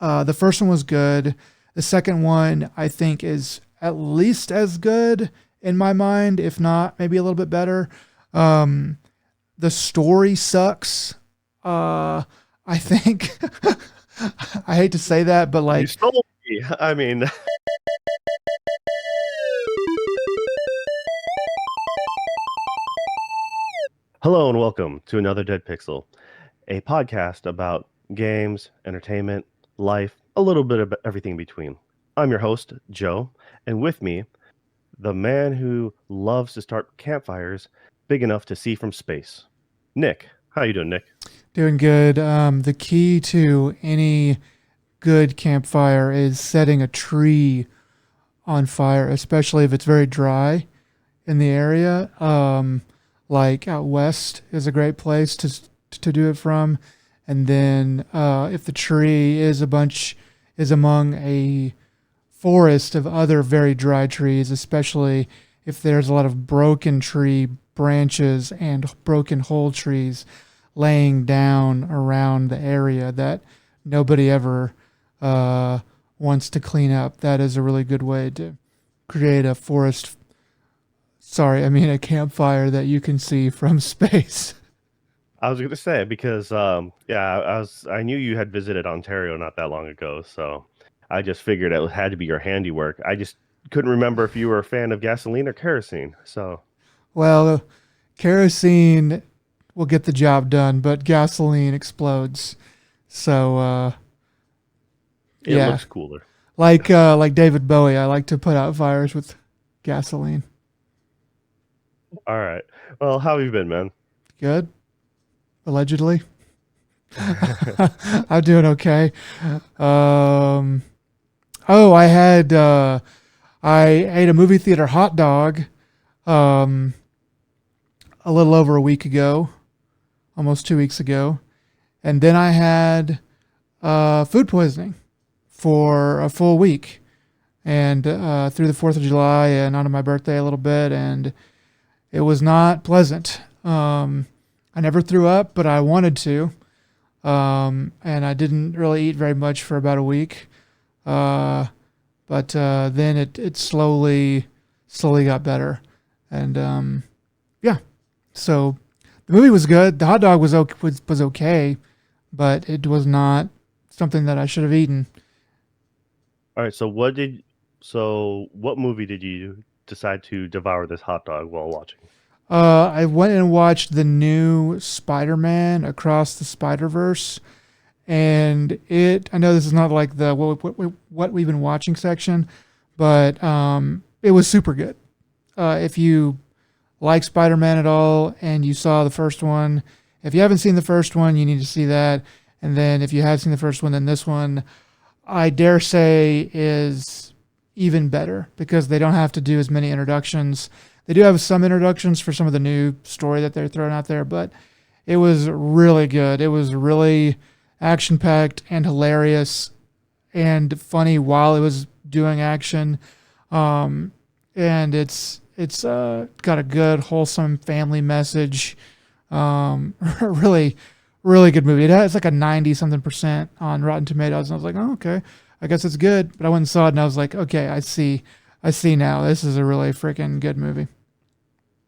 The first one was good. The second one I think is at least as good in my mind, if not maybe a little bit better. Um, the story sucks. I think I hate to say that, but You like, stole me. I mean, hello and welcome to another Dead Pixel, a podcast about games, entertainment, life, a little bit of everything in between. I'm your host, Joe, and with me, the man who loves to start campfires big enough to see from space. Nick. How you doing, Nick? doing good. The key to any good campfire is setting a tree on fire, especially if it's very dry in the area. Like out west is a great place to do it from. And then if the tree is among a forest of other very dry trees, especially if there's a lot of broken tree branches and broken whole trees laying down around the area that nobody ever uh, wants to clean up. That is a really good way to create a forest. Sorry, I mean a campfire that you can see from space. I was going to say because I knew you had visited Ontario not that long ago, so I just figured it had to be your handiwork. I just couldn't remember if you were a fan of gasoline or kerosene. So Well, kerosene will get the job done, but gasoline explodes. So it yeah, looks cooler. like David Bowie, I like to put out fires with gasoline. All right. Well, how have you been, man? Good, allegedly. I'm doing okay. Um, oh, I ate a movie theater hot dog um, a little over a week ago, almost 2 weeks ago, and then I had food poisoning for a full week, and through the 4th of July and onto my birthday a little bit, and it was not pleasant. I never threw up, but I wanted to. And I didn't really eat very much for about a week. Uh, but then it slowly got better, and yeah. So the movie was good. The hot dog was okay, but it was not something that I should have eaten. All right. What movie did you decide to devour this hot dog while watching? I went and watched the new Spider-Man Across the Spider-Verse, and I know this is not like the what we've been watching section, but it was super good. If you like Spider-Man at all and you saw the first one, if you haven't seen the first one, you need to see that. And then if you have seen the first one, then this one, I dare say, is even better because they don't have to do as many introductions. They do have some introductions for some of the new story that they're throwing out there, but it was really good. It was really action packed and hilarious and funny while it was doing action. And it's got a good wholesome family message. Really, really good movie. It has like a 90 something percent on Rotten Tomatoes, and I was like, oh, okay, I guess it's good. But I went and saw it, and I was like, okay, I see now. This is a really freaking good movie.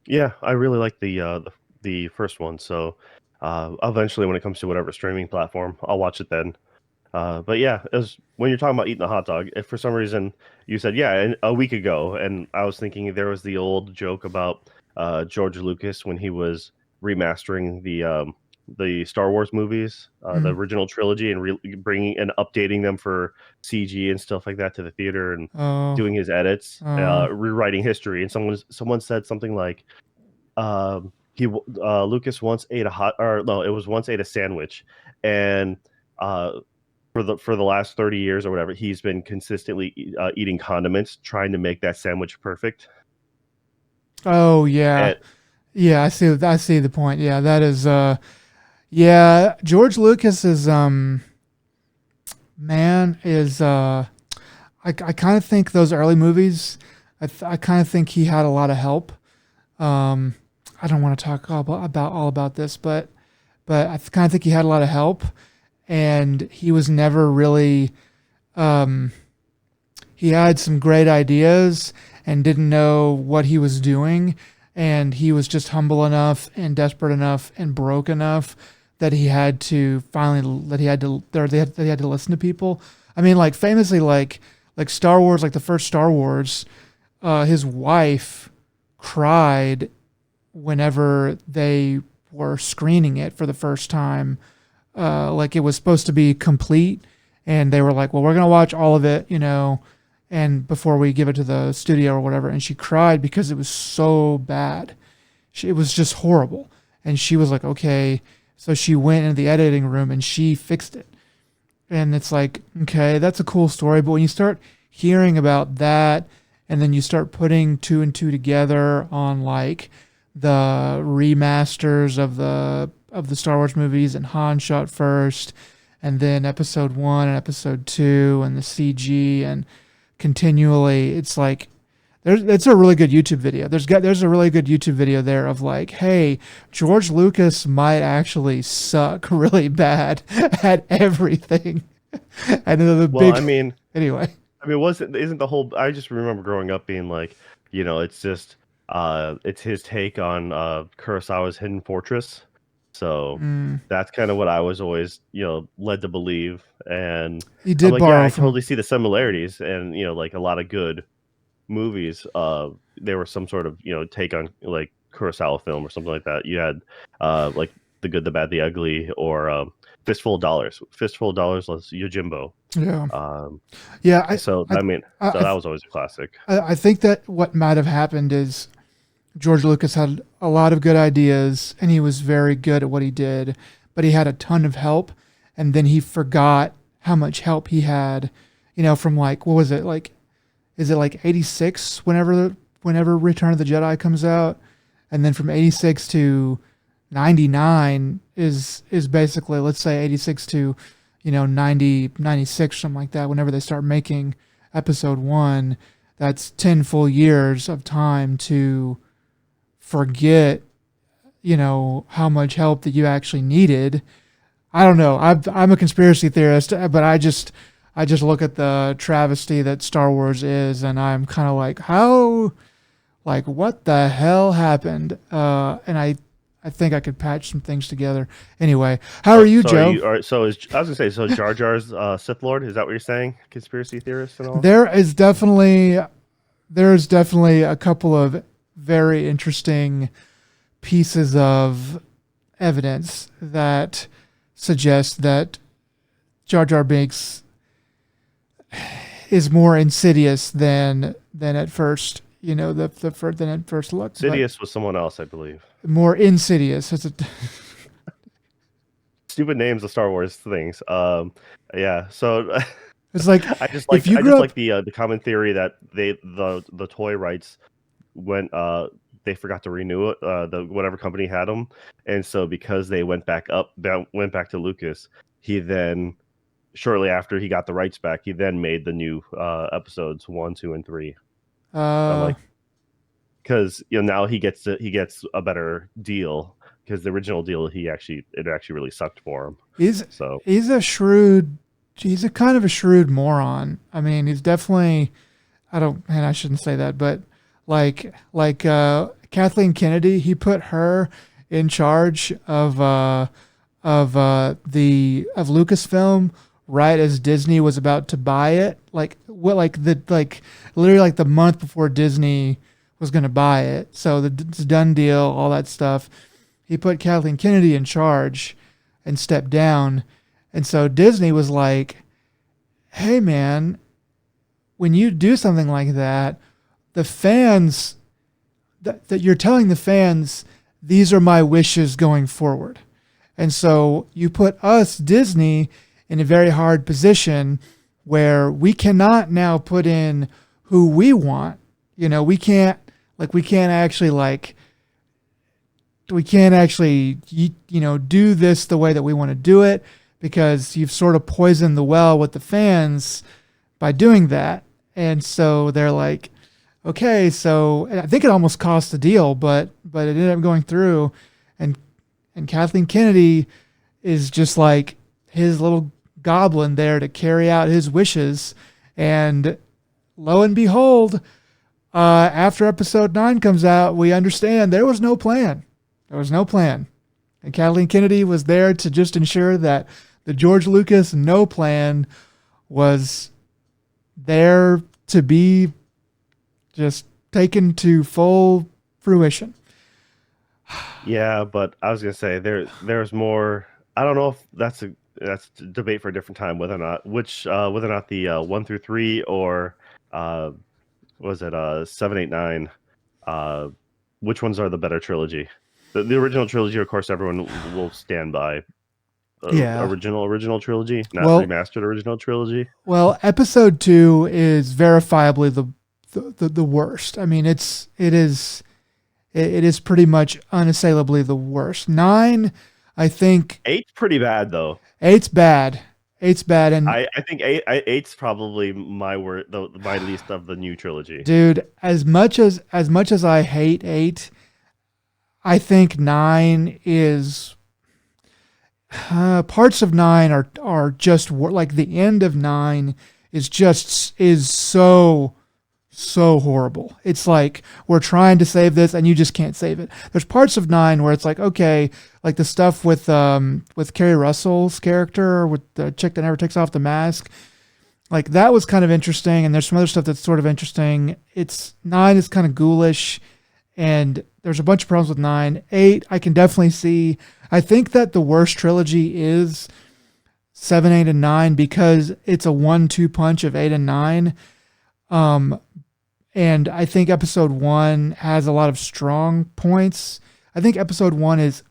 Yeah, I really like the first one. So eventually, when it comes to whatever streaming platform, I'll watch it then. But yeah, as when you're talking about eating a hot dog, if for some reason you said a week ago, and I was thinking there was the old joke about George Lucas when he was remastering the Star Wars movies, the Mm. original trilogy, and bringing and updating them for CG and stuff like that to the theater and Oh, doing his edits, oh, rewriting history. And someone said something like, Lucas once ate a hot or no, it was once ate a sandwich, and uh for the last 30 years or whatever, he's been consistently eating condiments, trying to make that sandwich perfect. oh yeah, And yeah. I see the point. Yeah, that is. Yeah. George Lucas is man is I kind of think those early movies. I kind of think he had a lot of help. Um, I don't want to talk about all about this, but I kind of think he had a lot of help, and he was never really. He had some great ideas and didn't know what he was doing, and he was just humble enough and desperate enough and broke enough that he had to finally that he had to or that he had to listen to people. I mean, like famously, like Star Wars, like the first Star Wars, his wife cried whenever they were screening it for the first time. Like it was supposed to be complete, and they were like, "Well, we're gonna watch all of it, and before we give it to the studio or whatever." And she cried because it was so bad. It was just horrible, and she was like, "Okay." So she went into the editing room and she fixed it. And it's like, okay, that's a cool story. But when you start hearing about that, and then you start putting two and two together on like the remasters of the Star Wars movies, and Han shot first, and then episode 1 and episode 2 and the CG, and continually, it's like it's a really good YouTube video. There's a really good YouTube video there of like, hey, George Lucas might actually suck really bad at everything. And then the Well, big I mean, anyway. isn't the whole? I just remember growing up being like, it's just it's his take on Kurosawa's Hidden Fortress. So Mm, that's kind of what I was always, led to believe. And he I'm did like, yeah, borrow I from totally see the similarities. And like a lot of good movies, there was some sort of take on like Kurosawa film or something like that. You had like The Good, the Bad, the Ugly, or Fistful of Dollars. Fistful of Dollars was Yojimbo. yeah. Um, Yeah, so I I mean, so I that was always a classic. I think that what might have happened is George Lucas had a lot of good ideas and he was very good at what he did, but he had a ton of help, and then he forgot how much help he had, from like, what was it? Like, is it like 86 whenever Return of the Jedi comes out? And then from 86 to 99 is basically, let's say 86 to 96, something like that, whenever they start making episode 1. That's 10 full years of time to forget, how much help that you actually needed. I don't know. I'm a conspiracy theorist, but I just look at the travesty that Star Wars is, and I'm kind of like, how, like, what the hell happened? And I think I could patch some things together. Anyway, how are you, Joe? So I was gonna say, so Jar Jar's Sith Lord. Is that what you're saying? Conspiracy theorists and all. There's definitely a couple of very interesting pieces of evidence that suggest that Jar Jar Binks is more insidious than at first, than at first look. Sidious was someone else, I believe. More insidious. Stupid names of Star Wars things. Yeah. So It's like if you grew up, the common theory that the toy rights went they forgot to renew it, the whatever company had them, and so because they went back to Lucas, he then shortly after he got the rights back, he then made the new episodes 1, 2, and 3. I'm like, because now he gets a better deal, because the original deal it actually really sucked for him. he's a kind of a shrewd moron. I mean, he's definitely, I shouldn't say that, but like Kathleen Kennedy, he put her in charge of Lucasfilm right as Disney was about to buy it. Literally like the month before Disney was going to buy it. So it's a done deal, all that stuff. He put Kathleen Kennedy in charge and stepped down. And so Disney was like, hey man, when you do something like that, the fans, that you're telling the fans, these are my wishes going forward. And so you put us, Disney, in a very hard position where we cannot now put in who we want. We can't actually do this the way that we want to do it, because you've sort of poisoned the well with the fans by doing that. And so they're like, okay, so I think it almost cost the deal, but it ended up going through, and Kathleen Kennedy is just like, his little goblin there to carry out his wishes. And lo and behold, after episode 9 comes out, we understand there was no plan. There was no plan. And Kathleen Kennedy was there to just ensure that the George Lucas no plan was there to be just taken to full fruition. Yeah, but I was gonna say there's more. I don't know if that's a debate for a different time whether or not whether or not the 1 through 3 or uh was it 7, 8, 9 uh which ones are the better trilogy? The original trilogy, of course, everyone will stand by. Yeah. Original trilogy, not Well, remastered original trilogy. episode 2 is verifiably the worst. I mean, it is pretty much unassailably the worst. 9, I think Eight's pretty bad though. eight's bad. Eight's bad, and I think eight's probably my word, my least of the new trilogy. dude, as much as I hate 8, I think 9 is parts of 9 are just like the end of 9 is so horrible. It's like we're trying to save this and you just can't save it. There's parts of 9 where it's like, okay, like the stuff with Kerry Russell's character, with the chick that never takes off the mask. Like that was kind of interesting, and there's some other stuff that's sort of interesting. It's 9 is kind of ghoulish, and there's a bunch of problems with 9. 8, I can definitely see. I think that the worst trilogy is 7, 8, and 9 because it's a 1-2 punch of 8 and 9. Um, and I think episode 1 has a lot of strong points. I think episode 1 is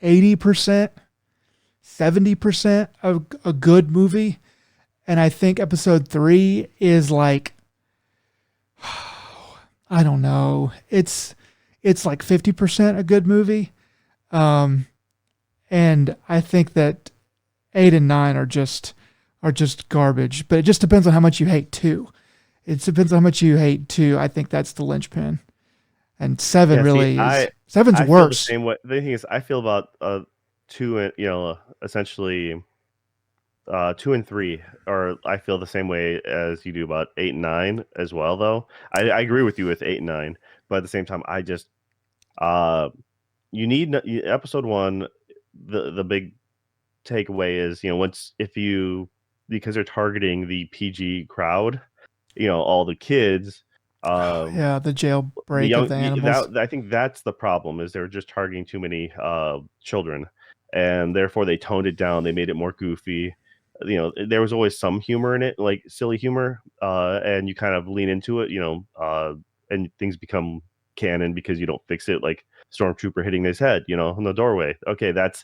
80%, 70% of a good movie. And I think episode 3 is like, I don't know. It's like 50% a good movie. Um, and I think that 8 and 9 are just garbage. But it just depends on how much you hate 2. It depends on how much you hate 2. I think that's the linchpin. And 7 Yeah, see, really is. 7's I feel the worse. same way. The thing is, I feel about 2 and essentially 2 and 3, or I feel the same way as you do about 8 and 9 as well. Though I agree with you with 8 and 9, but at the same time, I just uh you need episode 1. The big takeaway is, once if you, because they're targeting the PG crowd, all the kids, um Yeah, the the jailbreak of young the animals. that I think that's the problem, is they're just targeting too many children, and therefore they toned it down. They made it more goofy. There was always some humor in it, like silly humor, and you kind of lean into it, and things become canon because you don't fix it, like Stormtrooper hitting his head, in the doorway. Okay, that's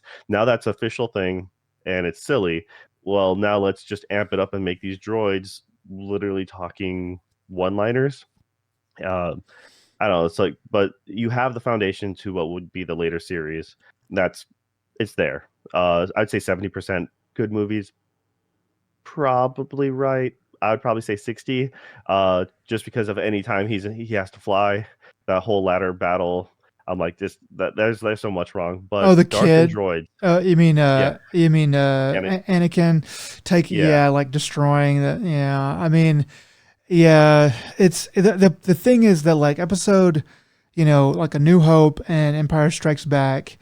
official thing, and it's silly. Well, now let's just amp it up and make these droids literally talking one-liners. uh, I don't know. It's like, but you have the foundation to what would be the later series. That's it's there. I'd say 70% good movies, probably right. I would probably say 60. Just because of any time he has to fly, that whole ladder battle. I'm like, this that there's so much wrong. But Oh, the Darth and kid. Droid, You mean yeah, and it, Anakin yeah, like destroying the yeah. I mean, yeah, it's the thing is that like episode, like A New Hope and Empire Strikes Back,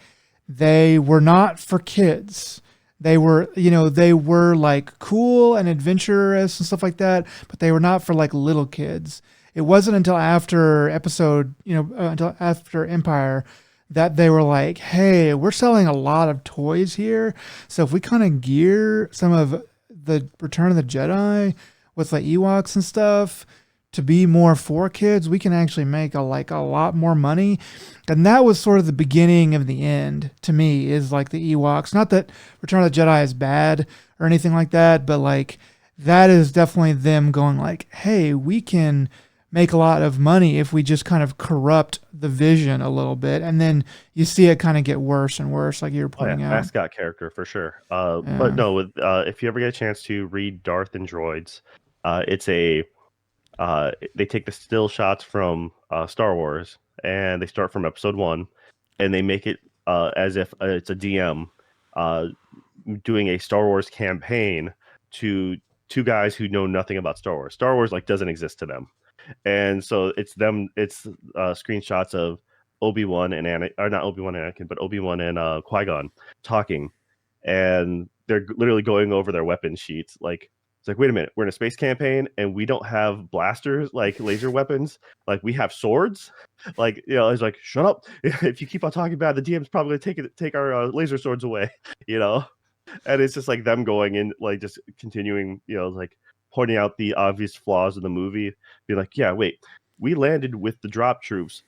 they were not for kids. They were like cool and adventurous and stuff like that, but they were not for like little kids. It wasn't until after until after Empire that they were like, "Hey, we're selling a lot of toys here, so if we kind of gear some of the Return of the Jedi with like Ewoks and stuff to be more for kids, we can actually make a lot more money." And that was sort of the beginning of the end to me, is like the Ewoks. Not that Return of the Jedi is bad or anything like that, but like that is definitely them going like, "Hey, we can make a lot of money if we just kind of corrupt the vision a little bit." And then you see it kind of get worse and worse, like you were oh yeah, pointing out. mascot character for sure. But Yeah. no, with if you ever get a chance to read Darth and Droids, it's a they take the still shots from Star Wars, and they start from episode 1, and they make it as if it's a DM. Uh, doing a Star Wars campaign to two guys who know nothing about Star Wars. Star Wars like doesn't exist to them, and so it's them. It's screenshots of Obi-Wan and Anakin, or not Obi-Wan and Anakin, but Obi-Wan and Qui-Gon talking, and they're literally going over their weapon sheets. Like it's like, wait a minute, we're in a space campaign and we don't have blasters like laser weapons. Like we have swords. Like it's like shut up. If you keep on talking about it, the DM's probably gonna take our laser swords away. You know, and it's just like them going in, like just continuing, like pointing out the obvious flaws in the movie. Be like, yeah, wait, we landed with the drop troops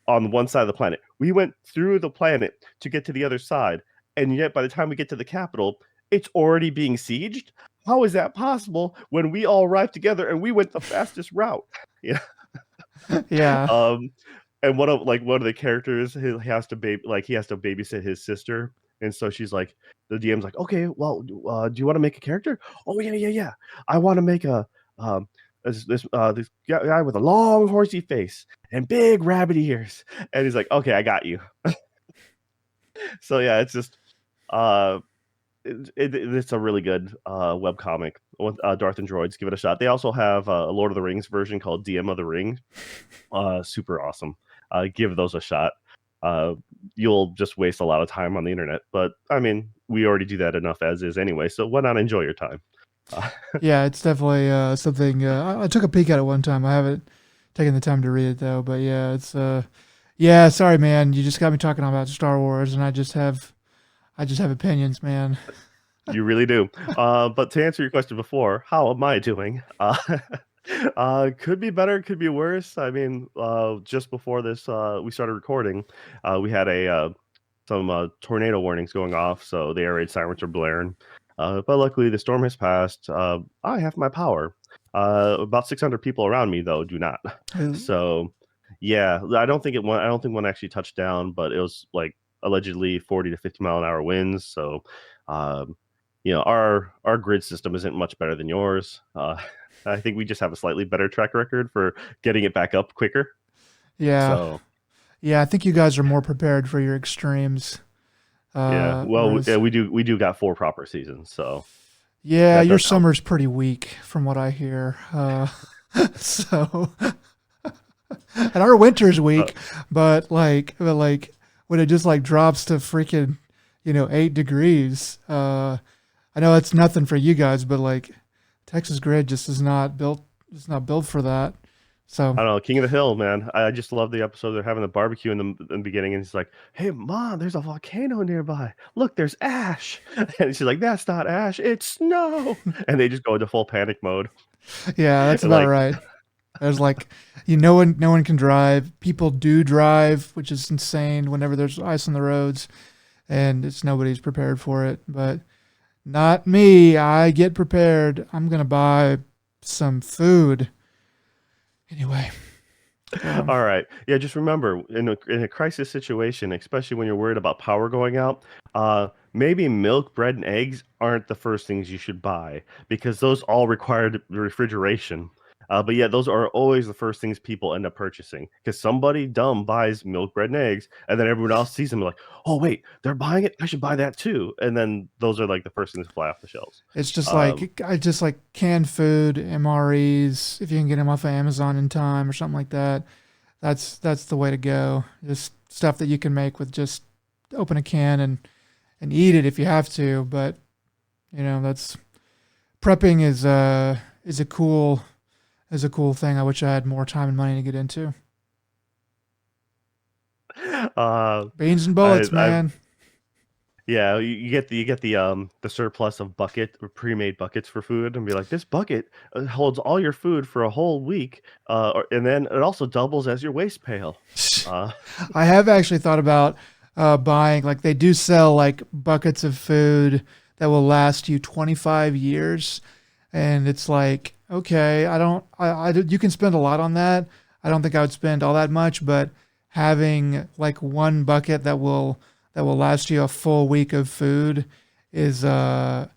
on one side of the planet. We went through the planet to get to the other side, and yet by the time we get to the capital, it's already being sieged. How is that possible when we all arrived together and we went the fastest route? Yeah. Yeah. And one of the characters, he has to babysit his sister, and so she's like, the DM's like, okay, well, do you want to make a character? Oh yeah. I want to make a this guy with a long horsey face and big rabbit ears, and he's like, okay, I got you. So yeah, it's just it's a really good web comic with Darth and Droids. Give it a shot. They also have a Lord of the Rings version called DM of the Ring. Super awesome. Give those a shot. You'll just waste a lot of time on the internet, but I mean, we already do that enough as is anyway, so why not enjoy your time? Yeah, it's definitely something. I took a peek at it one time. I haven't taken the time to read it though. But yeah, it's yeah. Sorry, man. You just got me talking about Star Wars, and I just have opinions, man. You really do. But to answer your question before, how am I doing? Could be better, could be worse. I mean, just before this, we started recording, we had some tornado warnings going off, so the air raid sirens are blaring. But luckily, the storm has passed. I have my power. About 600 people around me, though, do not. So, yeah, I don't think one actually touched down, but it was like allegedly 40 to 50 mile an hour winds. So, um, our grid system isn't much better than yours. I think we just have a slightly better track record for getting it back up quicker. Yeah, So, yeah. I think you guys are more prepared for your extremes. yeah, well, Whereas, we do got 4 proper seasons, so yeah, that your does help. summer's pretty weak from what I hear. So, and our winter's Uh, weak, but like when it just like drops to freaking, 8 degrees. I know it's nothing for you guys, but like Texas grid just is not built. It's not built for that. So I don't know, King of the Hill, man. I just love the episode. They're having a barbecue in the beginning, and he's like, "Hey, mom, there's a volcano nearby. Look, there's ash." And she's like, "That's not ash, it's snow." And they just go into full panic mode. yeah, that's about Like, right. There's like, no one can drive. People do drive, which is insane. Whenever there's ice on the roads, and it's nobody's prepared for it. But not me. I get prepared. I'm gonna buy some food anyway. all right. Yeah, just remember in a crisis situation, especially when you're worried about power going out, maybe milk, bread, and eggs aren't the first things you should buy because those all require refrigeration. But yeah, those are always the first things people end up purchasing because somebody dumb buys milk, bread, and eggs, and then everyone else sees them like, oh wait, they're buying it. I should buy that too. And then those are like the first things to fly off the shelves. It's just Um, like I just like canned food, MREs. If you can get them off of Amazon in time or something like that, that's the way to go. Just stuff that you can make with just open a can and eat it if you have to. But that's prepping is a cool thing. I wish I had more time and money to get into. uh, Beans and I, bullets, I've man. Yeah, you get the surplus of bucket or pre-made buckets for food, and be like, this bucket holds all your food for a whole week, and then it also doubles as your waste pail. Uh, I have actually thought about buying, like, they do sell like buckets of food that will last you 25 years. And it's like, okay, you can spend a lot on that. I don't think I would spend all that much, but having like one bucket that will last you a full week of food is that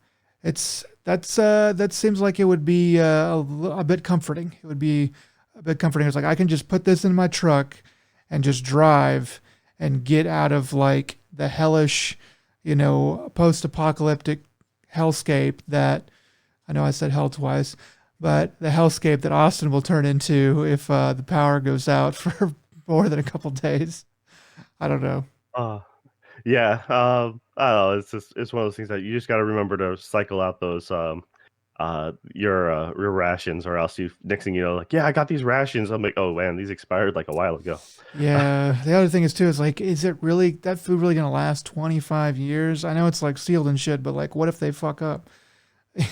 seems like it would be a bit comforting. It would be a bit comforting. It's like I can just put this in my truck and just drive and get out of like the hellish, post-apocalyptic hellscape that I know I said hell twice, but the hellscape that Austin will turn into if the power goes out for more than a couple days. I don't know. Uh, yeah. I don't know. It's one of those things that you just got to remember to cycle out those your rations, or else you next thing you know, like, yeah, I got these rations. I'm like, oh man, these expired like a while ago. Yeah. The other thing is too is like, is it really that food really gonna last 25 years? I know it's like sealed and shit, but like, what if they fuck up?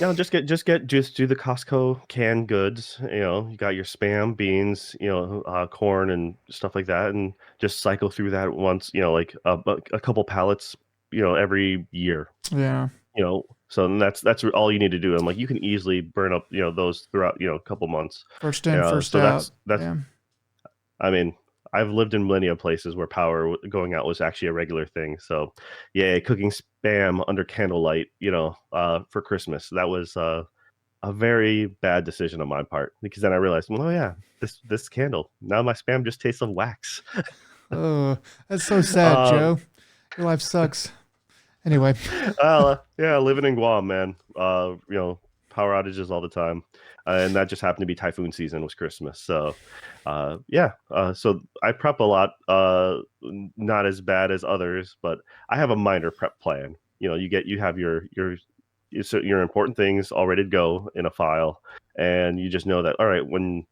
No, just do the Costco canned goods. You know, you got your spam, beans, corn and stuff like that, and just cycle through that once. You know, like a couple pallets. Every year. Yeah. So then that's all you need to do. And like you can easily burn up those throughout a couple months. First in, first So out. that's Yeah. I mean, I've lived in plenty of places where going out was actually a regular thing. So, yeah, cooking spam under candlelight, for Christmas. That was a very bad decision on my part, because then I realized, well, oh yeah, this candle. Now my spam just tastes of wax. Oh, that's so sad, um, Joe. Your life sucks. Anyway. yeah, living in Guam, man. Power outages all the time, and that just happened to be typhoon season was Christmas. So, yeah. So I prep a lot. Not as bad as others, but I have a minor prep plan. You have your important things all ready to go in a file, and you just know that, all right, when,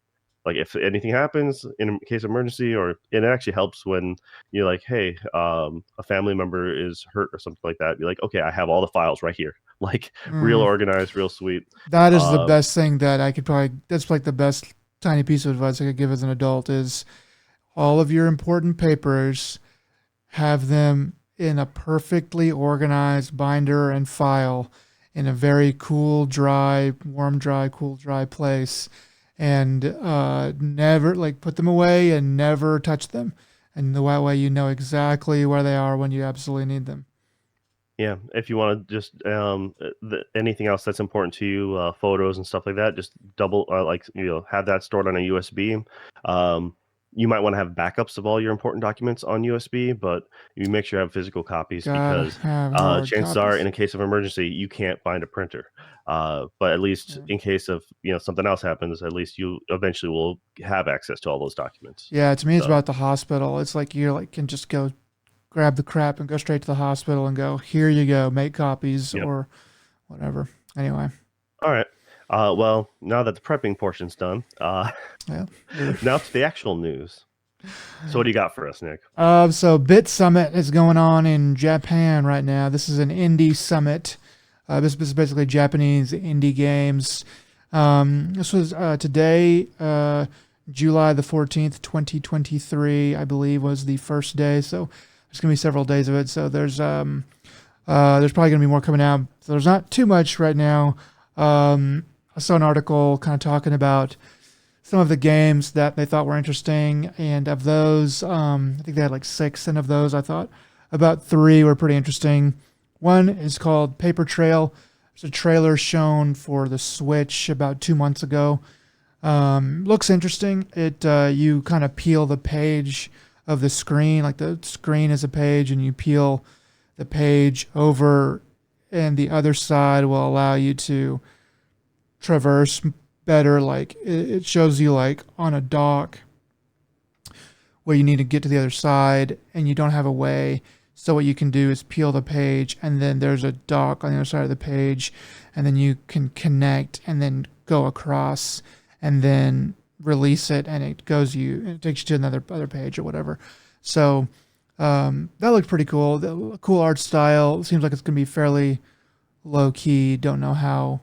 like, if anything happens in case of emergency, or it actually helps when you're like, hey, a family member is hurt or something like that. You're like, okay, I have all the files right here, like real Mm, organized, real sweet. that is the Uh, best thing that I could probably, that's like the best tiny piece of advice I could give as an adult is all of your important papers, have them in a perfectly organized binder and file in a very cool, dry, warm, dry, cool, dry place, and never like put them away and never touch them. And the way you know exactly where they are when you absolutely need them. Yeah, if you want to just anything else that's important to you, photos and stuff like that, just double like have that stored on a USB. You might want to have backups of all your important documents on USB, but you make sure you have physical copies, Gotta because have hard chances are, in copies. a case of emergency, you can't find a printer. But at least Yeah. in case of something else happens, at least you eventually will have access to all those documents. Yeah, to me, it's So, about the hospital. It's like you like can just go grab the crap and go straight to the hospital and go, here you go, make copies yep. or whatever. Anyway, All right. Well, now that the prepping portion's done, yeah. We're, now to the actual news. So what do you got for us, Nick? so Bitsummit is going on in Japan right now. This is an indie summit. This is basically Japanese indie games. This was today, July the 14th, 2023, I believe was the first day. So there's going to be several days of it. So there's probably going to be more coming out. So there's not too much right now. I saw an article kind of talking about some of the games that they thought were interesting, and of those, I think they had like six, and of those, I thought about three were pretty interesting. One is called Paper Trail. There's a trailer shown for the Switch about 2 months ago. Looks interesting. You kind of peel the page of the screen, like the screen is a page, and you peel the page over, and the other side will allow you to traverse better. Like it shows you like on a dock where you need to get to the other side and you don't have a way. So what you can do is peel the page, and then there's a dock on the other side of the page, and then you can connect and then go across and then release it, and it takes you to another other page or whatever. So that looked pretty cool. The cool art style. Seems like it's gonna be fairly low key. Don't know how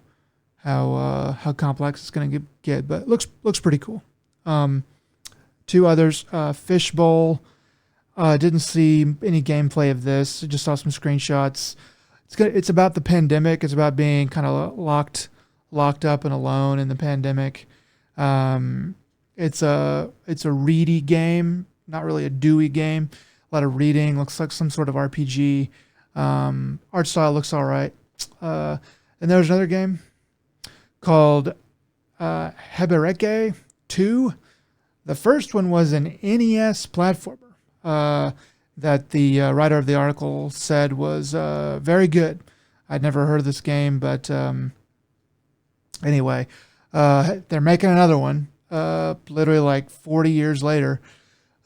complex it's gonna get, but looks pretty cool. Um, Two others, Fishbowl. Didn't see any gameplay of this. Just saw some screenshots. It's about the pandemic. It's about being kind of locked up and alone in the pandemic. It's a reedy game, not really a doey game. A lot of reading. Looks like some sort of RPG. Art style looks all right. And there's another game called Hebereke 2. The first one was an NES platformer that the writer of the article said was very good. I'd never heard of this game, but anyway, they're making another one. Literally like 40 years later.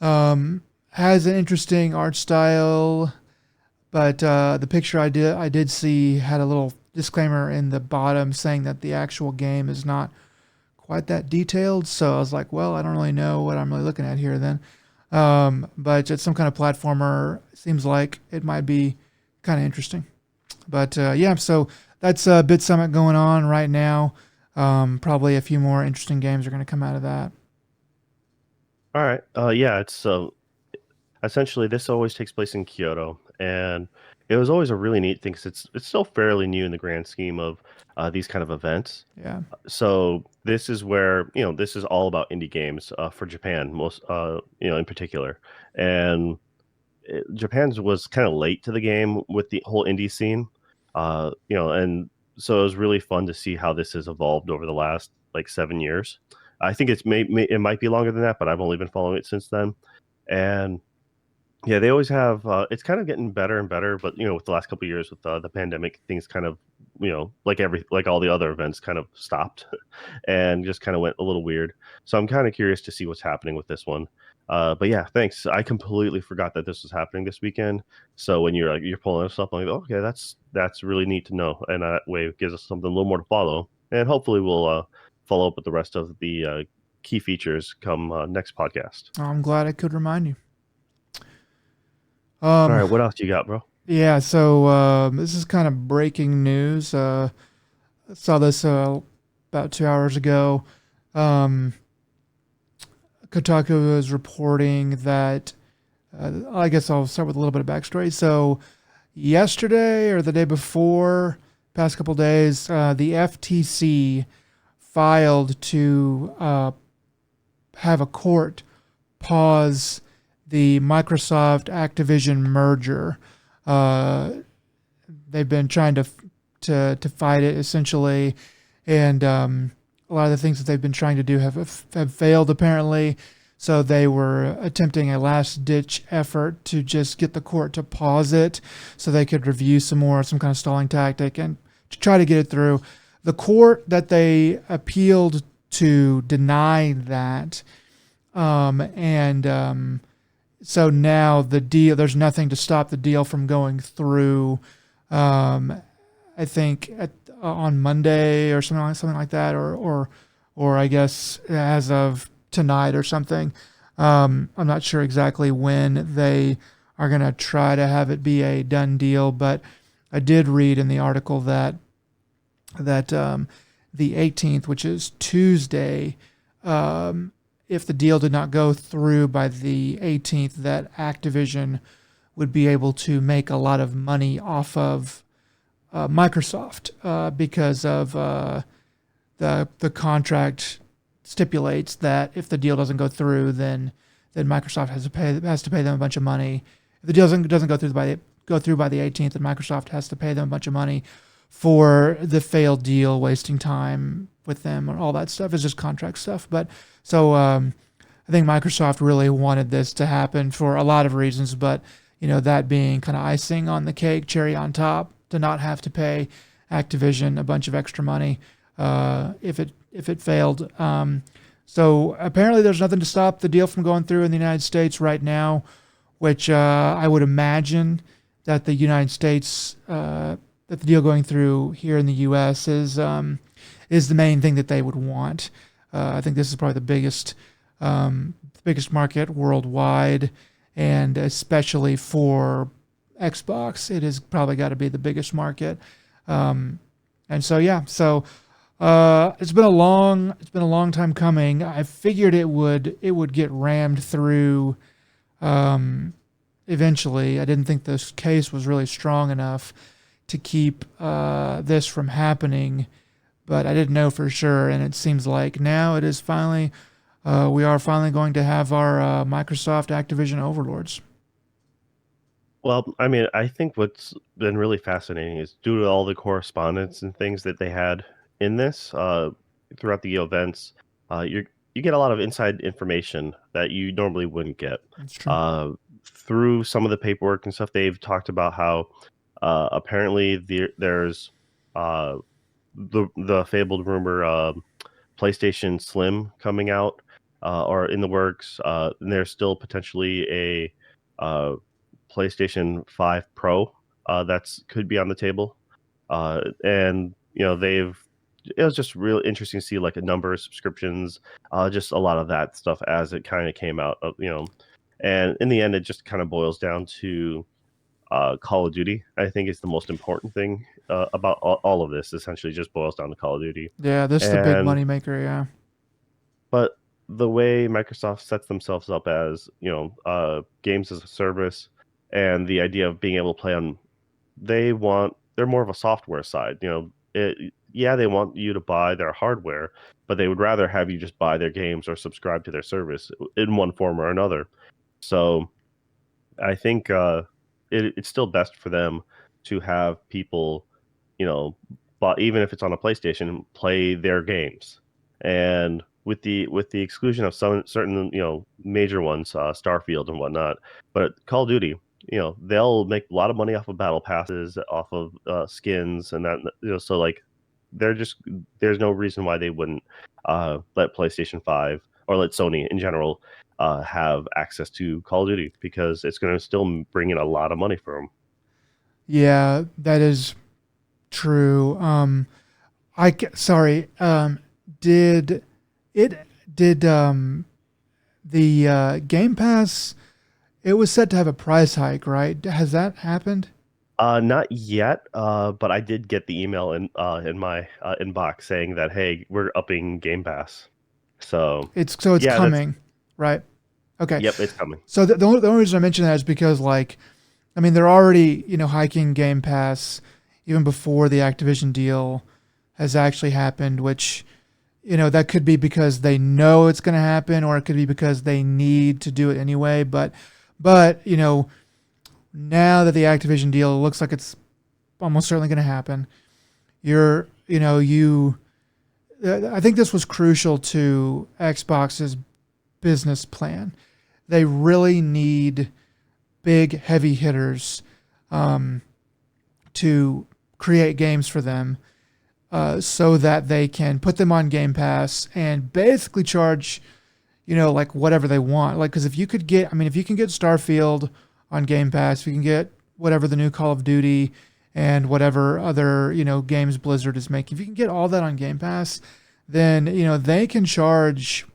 Has an interesting art style, but the picture I did see had a little disclaimer in the bottom saying that the actual game is not quite that detailed. So I was like, well, I don't really know what I'm really looking at here then. But it's some kind of platformer. Seems like it might be kind of interesting. But yeah, so that's Bitsummit going on right now. Probably a few more interesting games are going to come out of that. All right. Yeah, it's essentially this always takes place in Kyoto, and it was always a really neat thing 'cause it's still fairly new in the grand scheme of these kind of events. Yeah, So this is where this is all about indie games for Japan, most in particular, and Japan's was kind of late to the game with the whole indie scene, and so it was really fun to see how this has evolved over the last like 7 years. I think it might be longer than that, but I've only been following it since then, and yeah, they always have. It's kind of getting better and better, but with the last couple of years with the pandemic, things kind of like all the other events kind of stopped and just kind of went a little weird. So I'm kind of curious to see what's happening with this one. But yeah, thanks. I completely forgot that this was happening this weekend. So when you're pulling this up, I'm like, okay, that's really neat to know, and that way it gives us something a little more to follow, and hopefully we'll follow up with the rest of the key features come next podcast. I'm glad I could remind you. All Um, right, what else you got, bro? yeah, so this is kind of breaking news. I saw this about 2 hours ago. Um, Kotaku is reporting that. I guess I'll start with a little bit of backstory. So, yesterday or the day before, past couple days, the FTC filed to have a court pause the Microsoft Activision merger. Uh, they've been trying to fight it essentially, and a lot of the things that they've been trying to do have failed apparently. So they were attempting a last ditch effort to just get the court to pause it, so they could review some kind of stalling tactic, and to try to get it through. The court that they appealed to denied that, and so now the deal, there's nothing to stop the deal from going through. Um, I think on Monday or something like that, or I guess as of tonight or something. I'm not sure exactly when they are going to try to have it be a done deal, but I did read in the article that the 18th, which is Tuesday, if the deal did not go through by the 18th, that Activision would be able to make a lot of money off of Microsoft because of the contract stipulates that if the deal doesn't go through, then Microsoft has to pay them a bunch of money. If the deal doesn't go through by the 18th, then Microsoft has to pay them a bunch of money for the failed deal, wasting time with them, and all that stuff is just contract stuff. But so I think Microsoft really wanted this to happen for a lot of reasons, but that being kind of icing on the cake, cherry on top, to not have to pay Activision a bunch of extra money if it failed. So apparently there's nothing to stop the deal from going through in the United States right now, which I would imagine that the United States that the deal going through here in the U.S. is the main thing that they would want. I think this is probably the biggest market worldwide, and especially for Xbox, it has probably got to be the biggest market. And so yeah, so it's been a long time coming. I figured it would get rammed through eventually. I didn't think this case was really strong enough to keep this from happening, but I didn't know for sure. And it seems like now it is finally, we are finally going to have our Microsoft Activision overlords. Well, I mean, I think what's been really fascinating is due to all the correspondence and things that they had in this throughout the events, you get a lot of inside information that you normally wouldn't get. That's true. Uh, Through some of the paperwork and stuff, they've talked about how Apparently, there's uh, the fabled rumor PlayStation Slim coming out or in the works. And there's still potentially a PlayStation 5 Pro that's could be on the table. And it was just real interesting to see like a number of subscriptions, just a lot of that stuff as it kind of came out, and in the end, it just kind of boils down to Call of Duty. I think is the most important thing about all of this. Essentially, just boils down to Call of Duty, Yeah, this is the big and money maker. Yeah. but the way Microsoft sets themselves up as games as a service, and the idea of being able to play on, they're more of a software side. Yeah, they want you to buy their hardware, but they would rather have you just buy their games or subscribe to their service in one form or another. So I think it's still best for them to have people, but even if it's on a PlayStation, play their games. And with the exclusion of some certain major ones, Starfield and whatnot, but Call of Duty, they'll make a lot of money off of battle passes, off of skins, and that so like they're just there's no reason why they wouldn't let PlayStation 5 or let Sony in general have access to Call of Duty because it's going to still bring in a lot of money for them. Yeah, that is true. Sorry. Did it did the Game Pass? It was set to have a price hike, right? Has that happened? Not yet, but I did get the email in my inbox saying that hey, we're upping Game Pass. So It's yeah, that's coming, right? Okay. yep, it's coming. So the only reason I mention that is because like, I mean, they're already hiking Game Pass even before the Activision deal has actually happened, which that could be because they know it's going to happen, or it could be because they need to do it anyway. But now that the Activision deal looks like it's almost certainly going to happen, you're you know you I think this was crucial to Xbox's business plan. They really need big heavy hitters um, to create games for them, so that they can put them on Game Pass and basically charge like whatever they want. Like, because if you can get Starfield on Game Pass, if you can get whatever the new Call of Duty and whatever other games Blizzard is making, if you can get all that on Game Pass, then they can charge.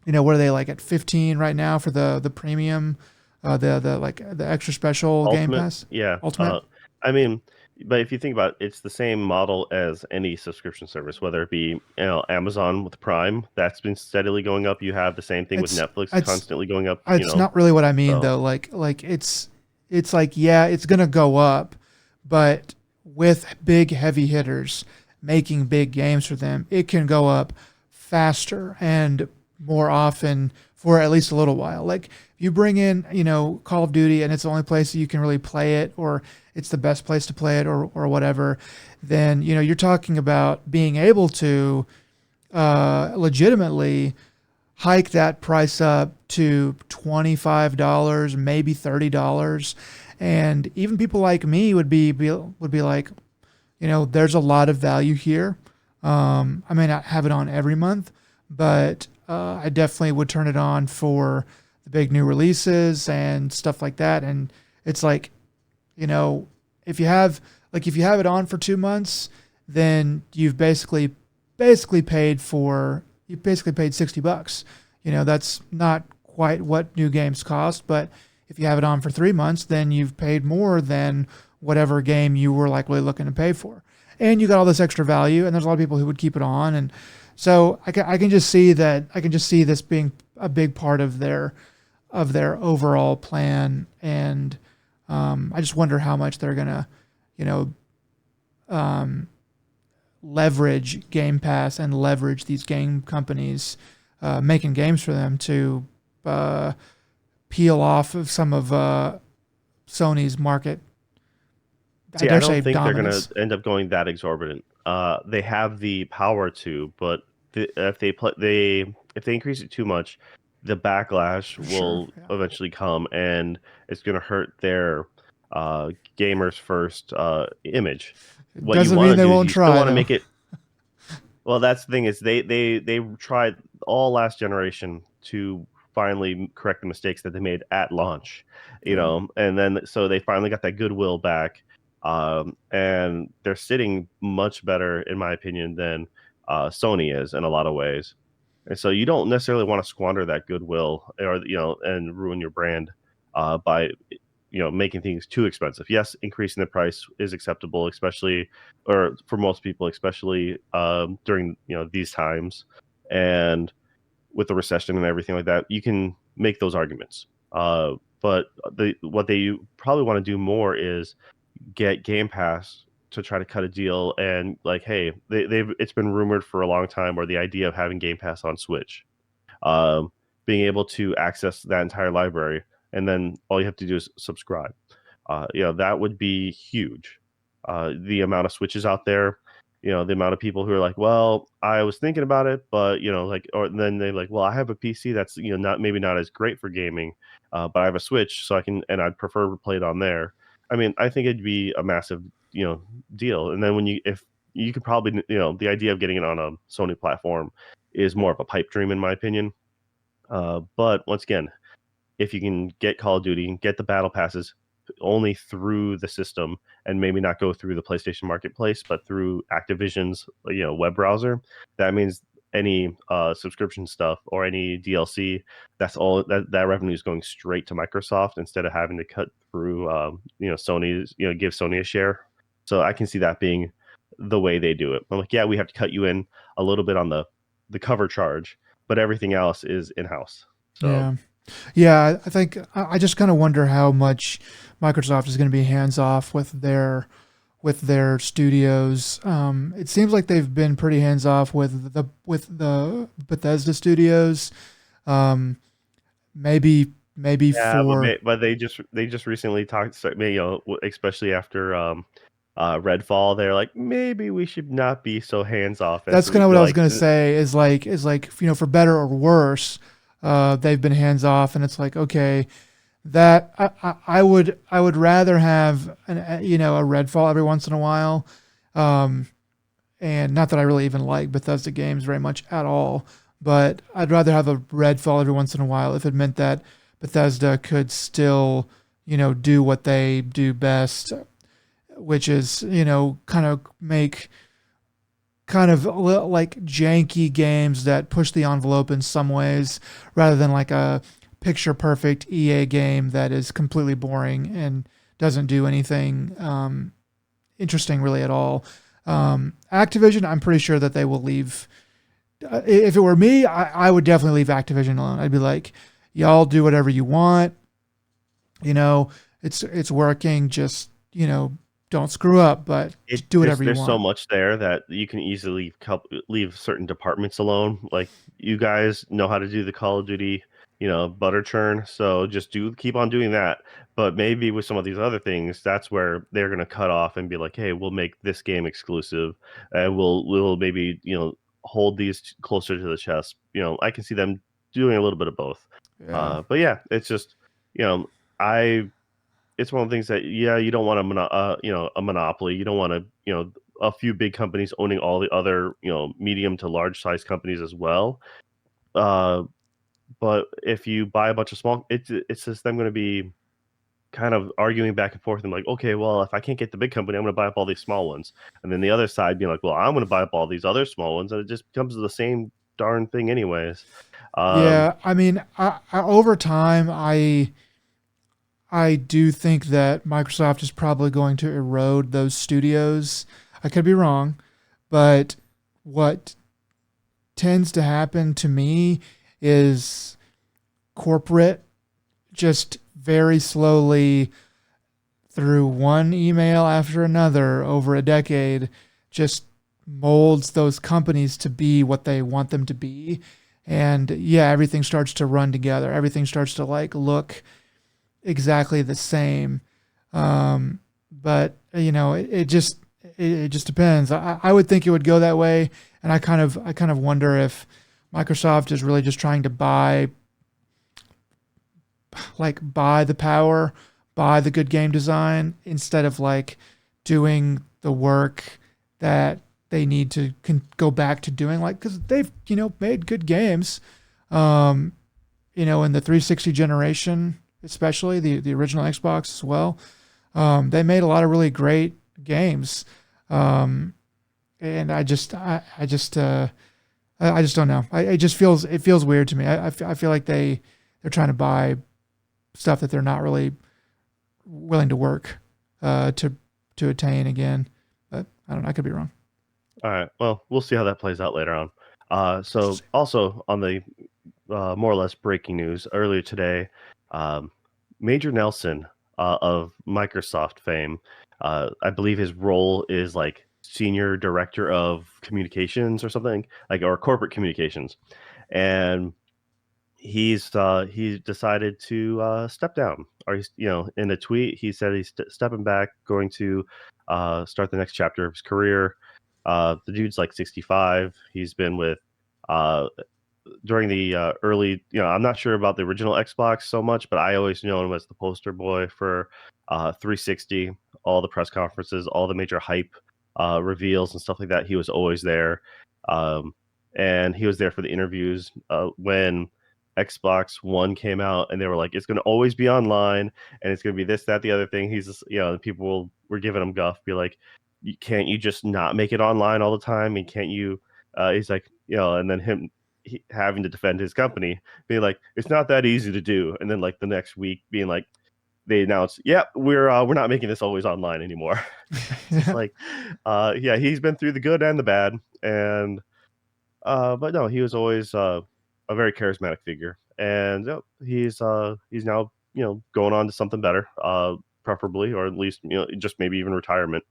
What are they like at 15 right now for the premium, the like the extra special Game Ultimate, Pass yeah. Ultimate? I mean, but if you think about it, it's the same model as any subscription service, whether it be Amazon with Prime, that's been steadily going up. You have the same thing with It's Netflix, it's constantly going up. it's not really what I mean So though. Like it's like, yeah, it's gonna go up, but with big heavy hitters making big games for them, it can go up faster and more often for at least a little while. Like if you bring in, Call of Duty and it's the only place that you can really play it, or it's the best place to play it, or whatever, then you're talking about being able to legitimately hike that price up to $25, maybe $30. And even people like me would be like, there's a lot of value here. I may not have it on every month, but I definitely would turn it on for the big new releases and stuff like that. And it's like, you know, if you have it on for 2 months, then you've basically paid $60. That's not quite what new games cost, but if you have it on for 3 months, then you've paid more than whatever game you were likely looking to pay for. And you got all this extra value, and there's a lot of people who would keep it on. And so I can just see that. I can just see this being a big part of their overall plan. And I just wonder how much they're gonna, you know, um, leverage Game Pass and leverage these game companies making games for them to uh, peel off of some of Sony's market. I see, I dare don't say think they're gonna dominance. end up going that exorbitant. They have the power to, but if they increase it too much, the backlash For sure. will Yeah. eventually come, and it's gonna hurt their gamers first image. It What you doesn't want mean to they do is won't you still try want to though. make it. Well, that's the thing is they tried all last generation to finally correct the mistakes that they made at launch, Yeah. and then so they finally got that goodwill back, and they're sitting much better in my opinion than Sony is in a lot of ways. And so you don't necessarily want to squander that goodwill or and ruin your brand by making things too expensive. Yes, increasing the price is acceptable, especially or for most people, especially during these times and with the recession and everything like that. You can make those arguments. But what they probably want to do more is get Game Pass to try to cut a deal and like, hey, they've it's been rumored for a long time, or the idea of having Game Pass on Switch, um, being able to access that entire library, and then all you have to do is subscribe. That would be huge. The amount of switches out there, the amount of people who are like, well, I was thinking about it, but like, or then they're like, well, I have a PC that's not maybe not as great for gaming, but I have a Switch, so I can, and I'd prefer to play it on there. I mean, I think it'd be a massive, deal. And then if you could probably, the idea of getting it on a Sony platform is more of a pipe dream in my opinion. But once again, if you can get Call of Duty, get the battle passes only through the system and maybe not go through the PlayStation Marketplace, but through Activision's web browser, that means any subscription stuff or any DLC, that's all that revenue is going straight to Microsoft instead of having to cut through Sony's give Sony a share. So I can see that being the way they do it. I'm like, yeah, we have to cut you in a little bit on the cover charge, but everything else is in house. So Yeah. Yeah, I think I just kind of wonder how much Microsoft is going to be hands off with their studios. It seems like they've been pretty hands off with the Bethesda studios. Um, maybe yeah, for but they just recently talked, so, especially after Redfall, they're like maybe we should not be so hands off as that's kind of what I was like going to say is like for better or worse, they've been hands off, and it's like okay, that I would rather have a Redfall every once in a while. Um, and not that I really even like Bethesda games very much at all, but I'd rather have a Redfall every once in a while if it meant that Bethesda could still, do what they do best, which is, kind of make kind of like janky games that push the envelope in some ways, rather than like a picture perfect EA game that is completely boring and doesn't do anything interesting really at all. Activision, I'm pretty sure that they will leave. If it were me, I would definitely leave Activision alone. I'd be like, y'all do whatever you want. You know, it's working. Just don't screw up, but it do there's whatever you there's so want. much there that you can easily leave certain departments alone. Like you guys know how to do the Call of Duty, butter churn, so just do keep on doing that. But maybe with some of these other things, that's where they're gonna cut off and be like, hey, we'll make this game exclusive, and we'll maybe hold these closer to the chest. I can see them doing a little bit of both. Yeah, But yeah, it's just I it's one of the things that yeah, you don't want a monopoly. You don't want a few big companies owning all the other medium to large size companies as well. Uh, but if you buy a bunch of small, it's just them going to be kind of arguing back and forth and like, okay, well, if I can't get the big company, I'm going to buy up all these small ones, and then the other side being like, well, I'm going to buy up all these other small ones, and it just becomes the same darn thing, anyways. Um, yeah. I mean, over time, I do think that Microsoft is probably going to erode those studios. I could be wrong, but what tends to happen to me is corporate just very slowly through one email after another over a decade just molds those companies to be what they want them to be. And yeah, everything starts to run together. Everything starts to like look exactly the same. But it just depends. I would think it would go that way, and I kind of wonder if Microsoft is really just trying to buy the power by the good game design instead of like doing the work that they need to go back to doing, like, because they've made good games, um, in the 360 generation, especially the original Xbox as well. They made a lot of really great games, um, and I just don't know. It feels weird to me. I feel like they're trying to buy stuff that they're not really willing to work to attain again. But I don't know. I could be wrong. All right. Well, we'll see how that plays out later on. So also on the more or less breaking news earlier today, um, Major Nelson of Microsoft fame, I believe his role is like senior director of communications or something, like, or corporate communications, and he decided to step down. Or he's, in a tweet he said he's stepping back, going to start the next chapter of his career. The dude's like 65. He's been with uh, during the early, I'm not sure about the original Xbox so much, but I always know him as the poster boy for 360, all the press conferences, all the major hype reveals and stuff like that. He was always there. Um, and he was there for the interviews when Xbox One came out, and they were like, it's going to always be online, and it's going to be this, that, the other thing. He's just, people were giving him guff, be like, can't you just not make it online all the time? And can't you? He's like, and then having to defend his company, being like, it's not that easy to do. And then like the next week being like, they announced, yeah, we're not making this always online anymore. It's just like, yeah, he's been through the good and the bad. And but no, he was always a very charismatic figure. And he's now, going on to something better, preferably, or at least, just maybe even retirement.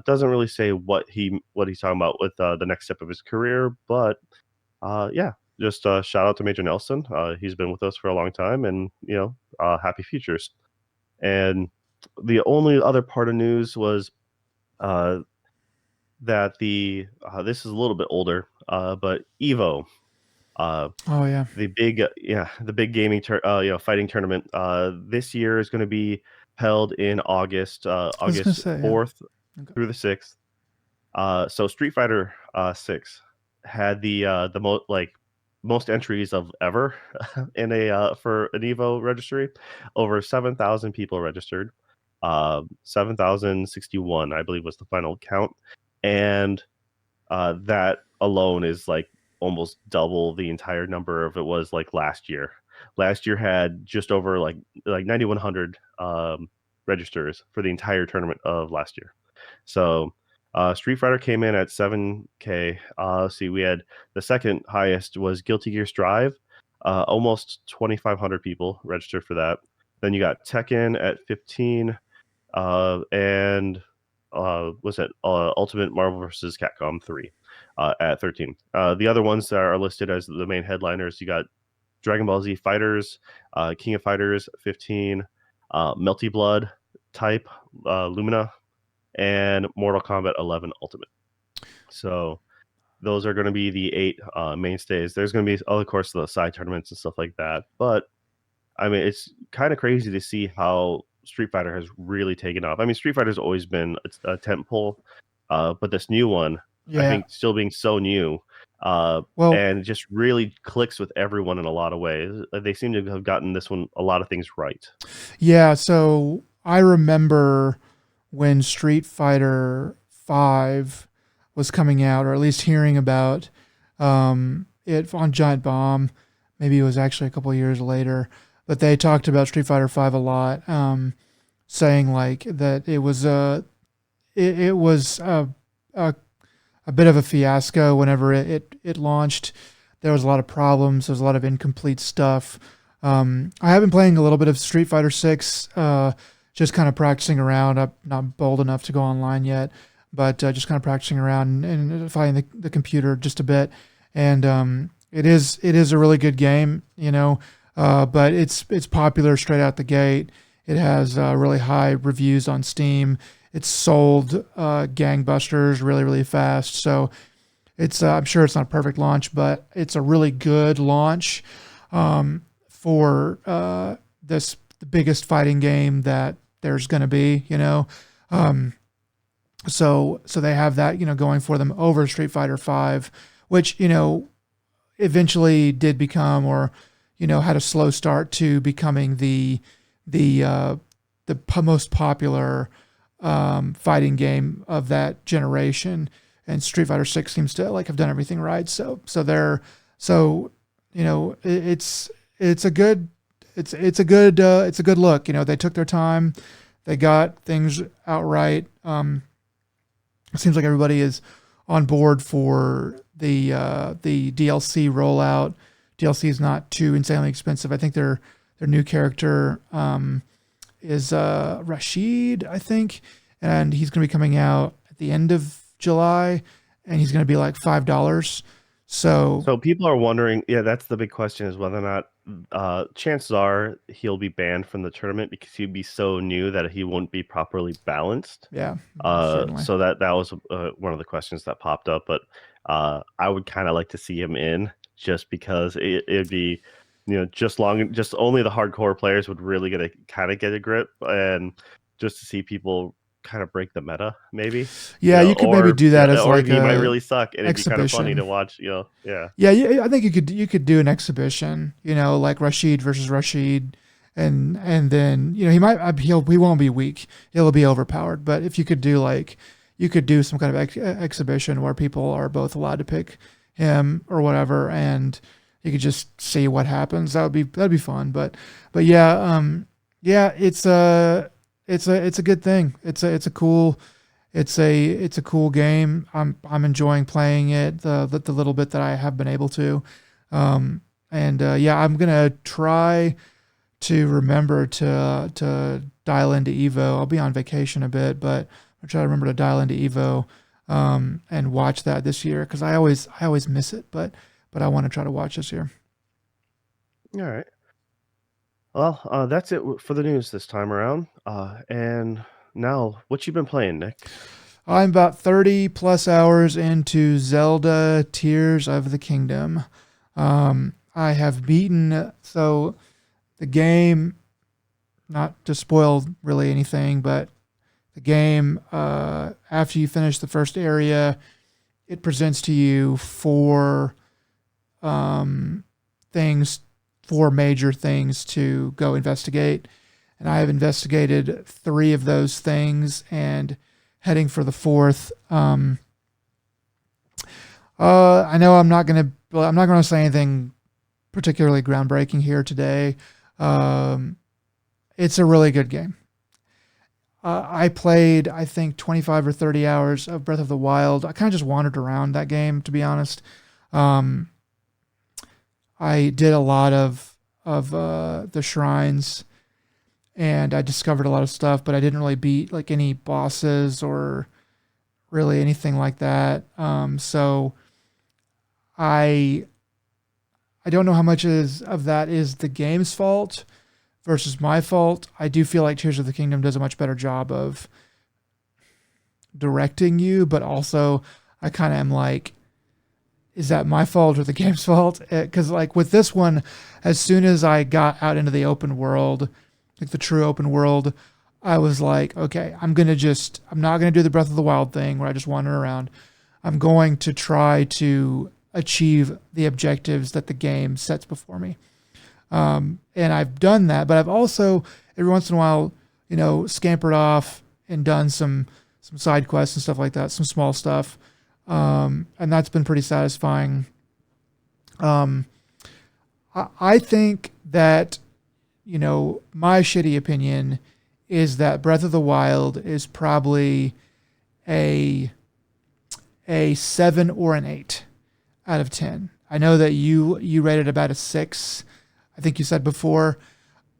Doesn't really say what he's talking about with the next step of his career, but yeah, just shout out to Major Nelson. He's been with us for a long time, and happy futures. And the only other part of news was uh, that this is a little bit older, but Evo, uh, Oh yeah, the big gaming fighting tournament, this year is going to be held in August, I was gonna August say yeah. 4th Okay. through the 6th. So Street Fighter 6 had the most entries of ever in a for an Evo registry. Over 7,000 people registered. 7,061, I believe, was the final count, and that alone is like almost double the entire number of it was like last year. Last year had just over like 9,100 registers for the entire tournament of last year. So Street Fighter came in at 7K. See, we had the second highest was Guilty Gear Strive. Almost 2,500 people registered for that. Then you got Tekken at 15, and was it Ultimate Marvel vs. Capcom 3 at 13. The other ones that are listed as the main headliners, you got Dragon Ball Z Fighters, King of Fighters 15, Melty Blood, Type, Lumina, and Mortal Kombat 11 Ultimate. So those are going to be the 8 mainstays. There's going to be, of course, the side tournaments and stuff like that. But I mean, it's kind of crazy to see how Street Fighter has really taken off. I mean, Street Fighter's always been a tentpole, but this new one, I Yeah. think, still being so new, Well, and just really clicks with everyone in a lot of ways. They seem to have gotten this one a lot of things right. yeah. So I remember when Street Fighter Five was coming out, or at least hearing about it on Giant Bomb. Maybe it was actually a couple of years later, but they talked about Street Fighter Five a lot, saying like that it was a bit of a fiasco whenever it launched. There was a lot of problems. There was a lot of incomplete stuff. I have been playing a little bit of Street Fighter Six, just kind of practicing around. I'm not bold enough to go online yet, but just kind of practicing around and fighting the computer just a bit. And it is a really good game, but it's popular straight out the gate. It has really high reviews on Steam. It's sold gangbusters really, really fast. So I'm sure it's not a perfect launch, but it's a really good launch for this the biggest fighting game that there's going to be, um, so they have that, going for them over Street Fighter 5, which, eventually did become, or, had a slow start to becoming the most popular fighting game of that generation. And Street Fighter 6 seems to like have done everything right. It's a good look. They took their time, they got things out right. It seems like everybody is on board for the DLC rollout. DLC is not too insanely expensive. I think their new character is Rashid, I think, and he's going to be coming out at the end of July, and he's going to be like $5. So people are wondering, yeah, that's the big question, is whether or not chances are he'll be banned from the tournament because he'd be so new that he won't be properly balanced. Yeah, certainly. So that was one of the questions that popped up, but I would kind of like to see him in, just because it'd be, just only the hardcore players would really get a grip, and just to see people kind of break the meta, maybe. Yeah, you could maybe do that as or like he might really suck, and exhibition. It'd be kind of funny to watch. Yeah. Yeah, I think you could do an exhibition. Like Rashid versus Rashid, and then he won't be weak. He'll be overpowered. But if you could do some kind of exhibition where people are both allowed to pick him or whatever, and you could just see what happens. That'd be fun. But yeah, it's a good thing. It's a cool game. I'm enjoying playing it the little bit that I have been able to, I'm gonna try to remember to dial into Evo. I'll be on vacation a bit, but I'll try to remember to dial into Evo and watch that this year, because I always miss it, but I want to try to watch this year. All right. Well, that's it for the news this time around. And now, what you been playing, Nick? I'm about 30 plus hours into Zelda Tears of the Kingdom. I have beaten, so the game, not to spoil really anything, but the game, after you finish the first area, it presents to you four major things to go investigate. And I have investigated 3 of those things and heading for the 4th. I know I'm not going to say anything particularly groundbreaking here today. It's a really good game. I played, I think, 25 or 30 hours of Breath of the Wild. I kind of just wandered around that game, to be honest. I did a lot of the shrines, and I discovered a lot of stuff, but I didn't really beat like any bosses or really anything like that. So I don't know how much of that is the game's fault versus my fault. I do feel like Tears of the Kingdom does a much better job of directing you, but also I kind of am like, is that my fault or the game's fault? Because like with this one, as soon as I got out into the open world, like the true open world, I was like, okay, I'm not going to do the Breath of the Wild thing where I just wander around. I'm going to try to achieve the objectives that the game sets before me. And I've done that, but I've also every once in a while, scampered off and done some side quests and stuff like that, some small stuff. And that's been pretty satisfying. I think that, my shitty opinion is that Breath of the Wild is probably a 7 or an 8 out of 10. I know that you rated about a 6. I think you said before.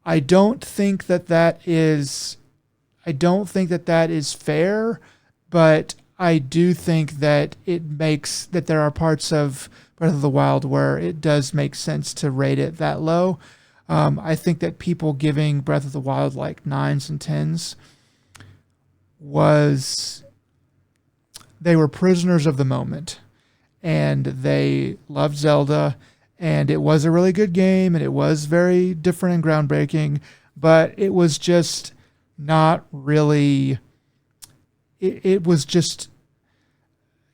I don't think that is fair, but I do think that there are parts of Breath of the Wild where it does make sense to rate it that low. I think that people giving Breath of the Wild like 9s and 10s they were prisoners of the moment, and they loved Zelda, and it was a really good game, and it was very different and groundbreaking, but it was just not really. It was just,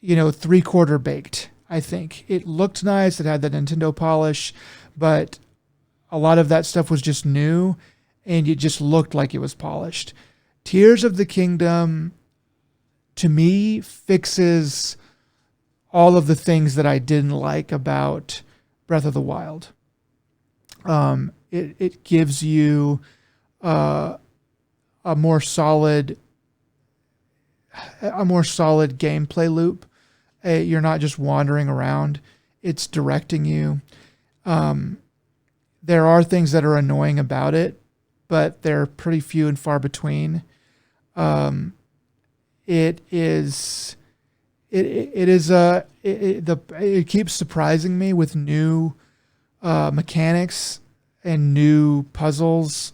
3/4 baked. I think it looked nice. It had the Nintendo polish, but a lot of that stuff was just new, and it just looked like it was polished. Tears of the Kingdom, to me, fixes all of the things that I didn't like about Breath of the Wild. It gives you uh, a more solid gameplay loop. You're not just wandering around; it's directing you. Um, there are things that are annoying about it, but they're pretty few and far between. Um, it is it is it keeps surprising me with new mechanics and new puzzles.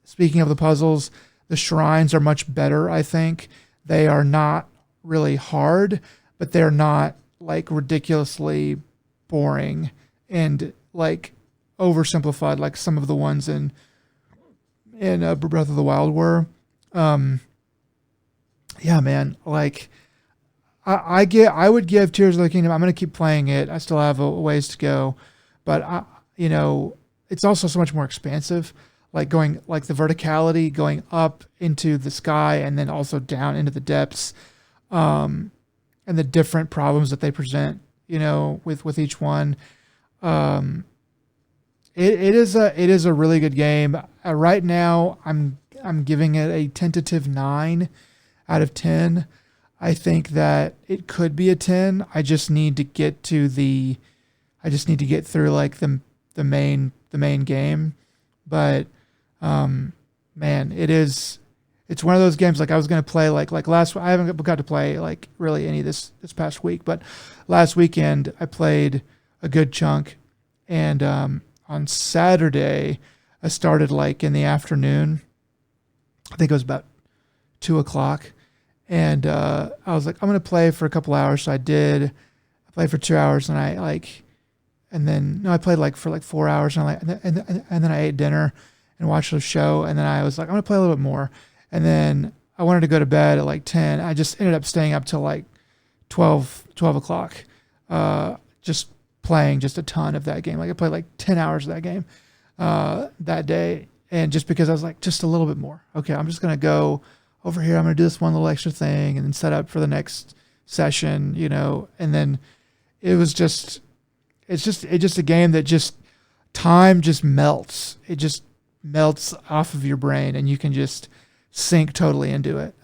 Speaking of the puzzles, the shrines are much better. I think they are not really hard, but they're not like ridiculously boring and like oversimplified like some of the ones in Breath of the Wild were. Um, yeah, man. Like I would give Tears of the Kingdom. I'm gonna keep playing it. I still have a ways to go, but it's also so much more expansive. Like going like the verticality, going up into the sky and then also down into the depths, um, and the different problems that they present. With each one. Um, it is a really good game. Right now, I'm giving it a tentative 9 out of 10. I think that it could be a 10. I just need to get through like the main game. But man, it's one of those games like I was gonna play like last. I haven't got to play like really any this past week, but last weekend I played a good chunk, and on Saturday I started like in the afternoon. I think it was about 2 o'clock, and I was like, I'm gonna play for a couple hours. So I did. I played for 2 hours, and and then no, I played like for like 4 hours, and then I ate dinner and watched a show, and then I was like, I'm gonna play a little bit more, and then I wanted to go to bed at like 10. I just ended up staying up till like 12 o'clock, just playing just a ton of that game. Like I played like 10 hours of that game that day, and just because I was like, just a little bit more. Okay, I'm just gonna go over here. I'm gonna do this one little extra thing, and then set up for the next session, and then it was just it's just a game that just time just melts. It just melts off of your brain, and you can just sink totally into it.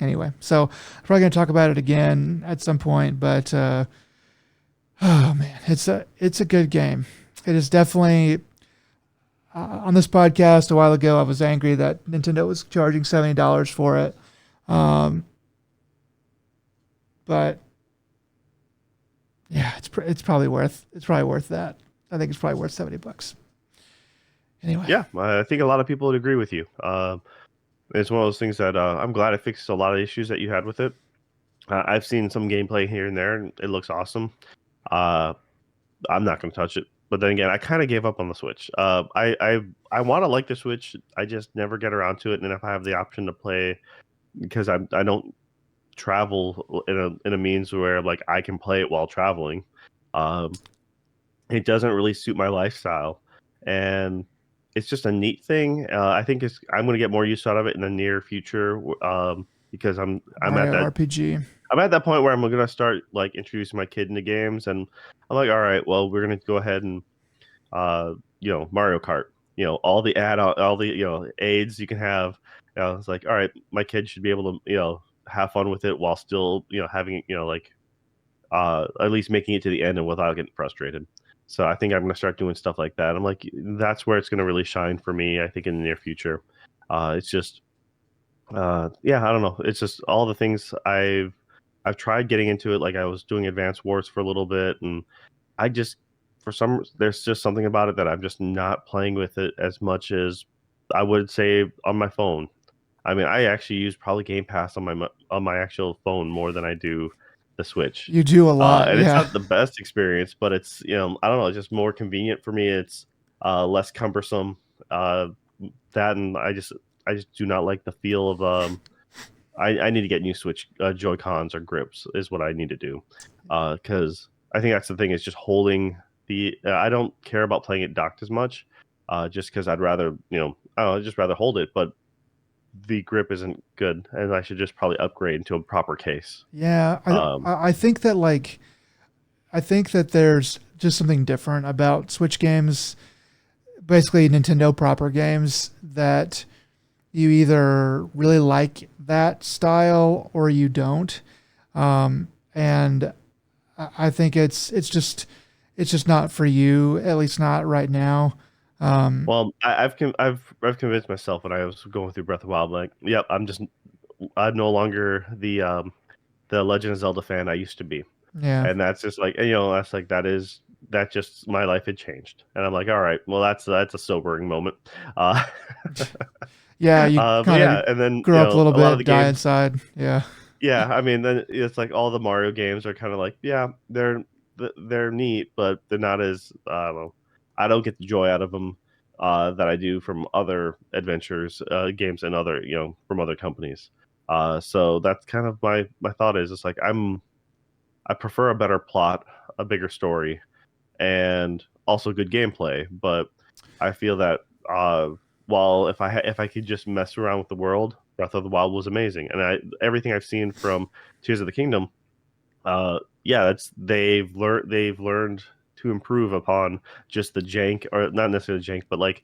Anyway, so I'm probably gonna talk about it again at some point, but oh man, it's a good game. It is definitely. On this podcast a while ago, I was angry that Nintendo was charging $70 for it, um, but yeah, it's probably worth that. I think it's probably worth $70. Anyway, Yeah, I think a lot of people would agree with you. It's one of those things that I'm glad it fixed a lot of issues that you had with it. I've seen some gameplay here and there, and it looks awesome. Uh, I'm not going to touch it. But then again, I kind of gave up on the Switch. I want to like the Switch. I just never get around to it. And if I have the option to play, because I don't travel in a means where like I can play it while traveling, um, it doesn't really suit my lifestyle, and it's just a neat thing. I think I'm going to get more use out of it in the near future, because Mario RPG. I'm at that point where I'm gonna start like introducing my kid into games, and I'm like, all right, well, we're gonna go ahead and Mario Kart, all the all the aids you can have. It's like, all right, my kid should be able to have fun with it while still having like at least making it to the end and without getting frustrated. So I think I'm gonna start doing stuff like that. I'm like, that's where it's gonna really shine for me. I think in the near future, it's just yeah, I don't know. It's just all the things I've tried getting into it. Like I was doing Advanced Wars for a little bit, and I just there's just something about it that I'm just not playing with it as much as I would say on my phone. I mean, I actually use probably Game Pass on my actual phone more than I do the Switch. You do a lot, And it's yeah. not the best experience, but it's I don't know, it's just more convenient for me. It's less cumbersome, That and I just do not like the feel of I need to get new Switch Joy Cons or grips is what I need to do, because I think that's the thing is just holding the. I don't care about playing it docked as much, just because I'd rather I don't know, I'd just rather hold it, but the grip isn't good, and I should just probably upgrade into a proper case. Yeah, Um, I think that I think that there's just something different about Switch games, basically Nintendo proper games, that you either really like that style or you don't. And I think it's just not for you, at least not right now. Um, well, I've convinced myself when I was going through Breath of the Wild, like, yep, I'm no longer the Legend of Zelda fan I used to be. yeah, And that's just like that's like that just my life had changed, and I'm like, all right, well, that's a sobering moment. uh yeah, you but kind yeah, of and then grow up a little a lot of the bit, die games, inside. Yeah, yeah, I mean, then it's like all the Mario games are kind of like, yeah, they're neat, but they're not as I don't know, I don't get the joy out of them that I do from other adventures games and other from other companies. So that's kind of my thought is it's like I prefer a better plot, a bigger story, and also good gameplay. But I feel that while if I could just mess around with the world, Breath of the Wild was amazing, and everything I've seen from Tears of the Kingdom, yeah, that's they've learned to improve upon just the jank, or not necessarily jank, but like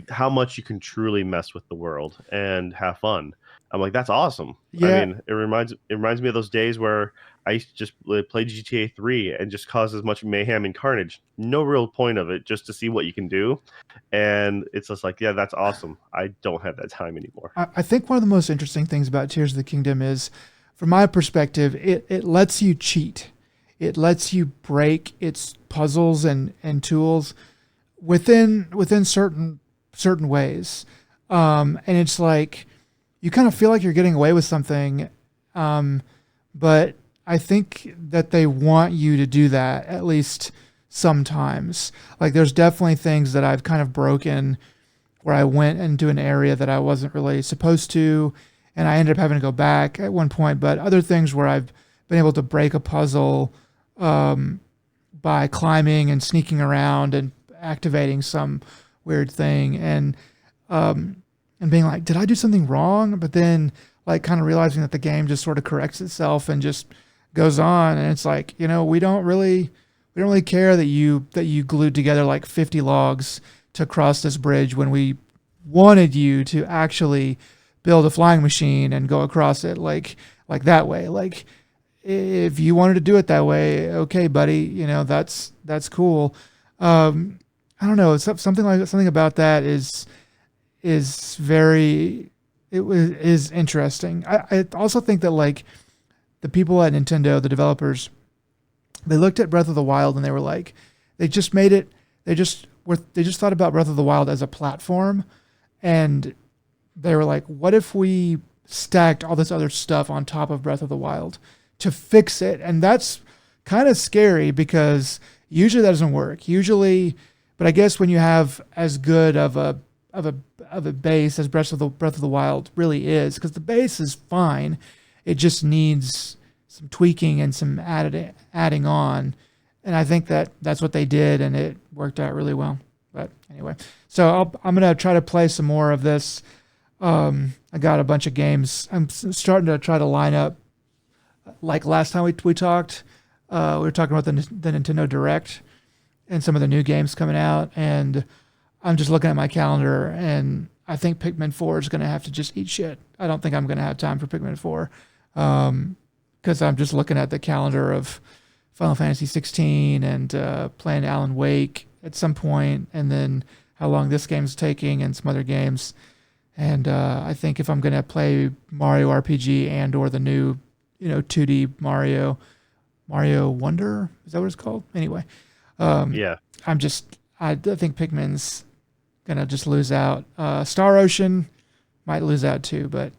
how much you can truly mess with the world and have fun. I'm like, that's awesome. I yeah, mean, it reminds me of those days where I used to just play GTA 3 and just cause as much mayhem and carnage. No real point of it, just to see what you can do. And it's just like, yeah, that's awesome. I don't have that time anymore. I think one of the most interesting things about Tears of the Kingdom is, from my perspective, it lets you cheat. It lets you break its puzzles and tools within certain ways. And it's like you kind of feel like you're getting away with something, um, but I think that they want you to do that at least sometimes. Like there's definitely things that I've kind of broken where I went into an area that I wasn't really supposed to, and I ended up having to go back at one point. But other things where I've been able to break a puzzle um, by climbing and sneaking around and activating some weird thing, um, and being like, did I do something wrong? But then like kind of realizing that the game just sort of corrects itself and just goes on, and it's like, we don't really care that you glued together like 50 logs to cross this bridge when we wanted you to actually build a flying machine and go across it like that way. Like if you wanted to do it that way, okay, buddy, that's cool. I don't know, something about that is very is interesting. I also think that like the people at Nintendo, the developers, they looked at Breath of the Wild and they were like, they just made it. They just thought about Breath of the Wild as a platform, and they were like, what if we stacked all this other stuff on top of Breath of the Wild to fix it? And that's kind of scary because usually that doesn't work. Usually, but I guess when you have as good of a of a base as Breath of the Wild really is, because the base is fine, it just needs some tweaking and some adding on, and I think that that's what they did, and it worked out really well. But anyway, so I'm gonna try to play some more of this. I got a bunch of games. I'm starting to try to line up. Like last time we talked, we were talking about the Nintendo Direct and some of the new games coming out, and I'm just looking at my calendar, and I think Pikmin 4 is gonna have to just eat shit. I don't think I'm gonna have time for Pikmin 4, because I'm just looking at the calendar of Final Fantasy 16 and playing Alan Wake at some point, and then how long this game's taking, and some other games. And I think if I'm gonna play Mario RPG and or the new, 2D Mario Wonder, is that what it's called? Anyway, um, Yeah, I think Pikmin's gonna just lose out. Star Ocean might lose out too, but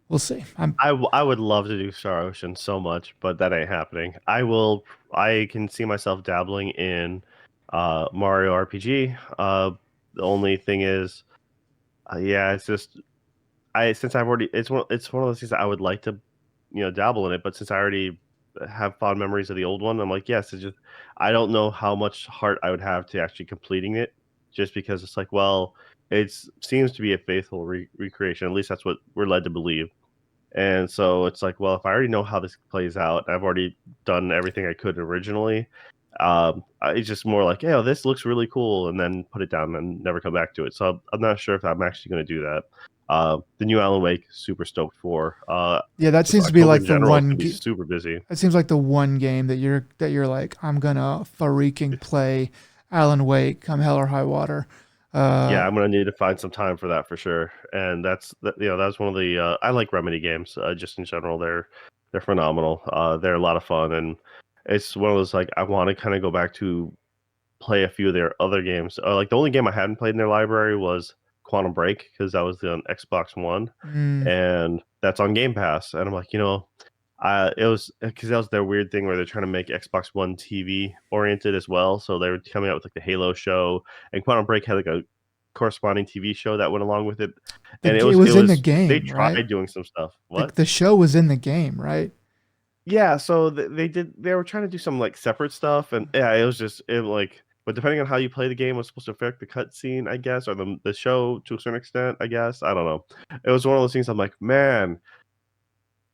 we'll see. I would love to do Star Ocean so much, but that ain't happening. I can see myself dabbling in Mario RPG. The only thing is, yeah, it's just I since I've already it's one of those things that I would like to, dabble in it, but since I already have fond memories of the old one, I'm like, yes, it's just I don't know how much heart I would have to actually completing it, just because it's like, well, it seems to be a faithful recreation. At least that's what we're led to believe. And so it's like, well, if I already know how this plays out, I've already done everything I could originally. It's just more like, yeah, this looks really cool, and then put it down and never come back to it. So I'm not sure if I'm actually going to do that. The new Alan Wake, super stoked for. Yeah, that Just seems to be October like in the general is going one. to be super busy. It seems like the one game that you're like, I'm gonna freaking play Alan Wake, come hell or high water. Yeah, Uh, I'm gonna need to find some time for that for sure. And that's one of the I like Remedy games just in general. They're phenomenal. They're a lot of fun, and it's one of those like I want to kind of go back to play a few of their other games. Like the only game I hadn't played in their library was Quantum Break because that was on Xbox One, mm, and that's on Game Pass. And I'm like, it was because that was their weird thing where they're trying to make Xbox One TV oriented as well. So they were coming out with like the Halo show, and Quantum Break had like a corresponding TV show that went along with it. And it it was it was in the was they game, right? tried doing some stuff. What? The show was in the game, right? Yeah, so they were trying to do some like separate stuff, and yeah, it was just it like. But depending on how you play the game, was supposed to affect the cutscene, I guess, or the show to a certain extent, I guess. I don't know. It was one of those things. I'm like, man,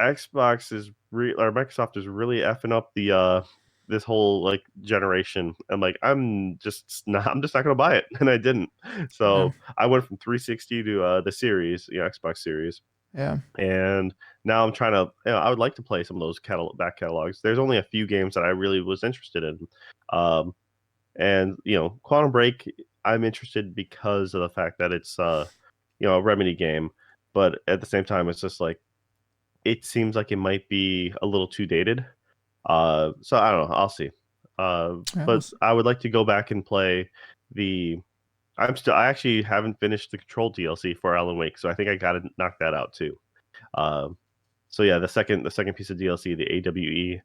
or Microsoft is really effing up the this whole like generation. And like I'm just not gonna buy it. And I didn't. Yeah, So I went from 360 to the series, Xbox series. yeah. And now I'm trying to I would like to play some of those back catalogs. There's only a few games that I really was interested in. Um and Quantum Break I'm interested because of the fact that it's a Remedy game, but at the same time it's just like it seems like it might be a little too dated. So I don't know. I'll see. Yeah, But I would like to go back and play the. I actually haven't finished the Control DLC for Alan Wake, so I think I got to knock that out too. Um, so yeah, the second piece of DLC, the AWE.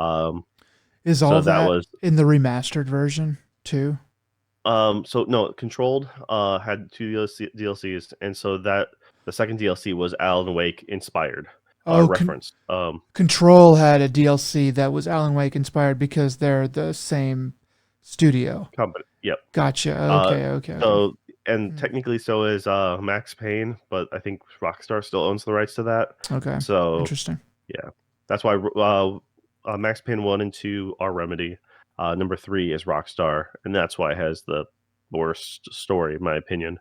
Um, is all so that that was in the remastered version too? so no, Controlled had two DLCs, and so that the second DLC was Alan Wake inspired, Oh, referenced. Control had a DLC that was Alan Wake inspired because they're the same studio. Company. Yep. Gotcha. Uh, Okay, okay, okay. so and Mm, technically so is Max Payne, but I think Rockstar still owns the rights to that. okay, So interesting. yeah, that's why Max Payne 1 and 2 are Remedy. Number 3 is Rockstar, and that's why it has the worst story in my opinion.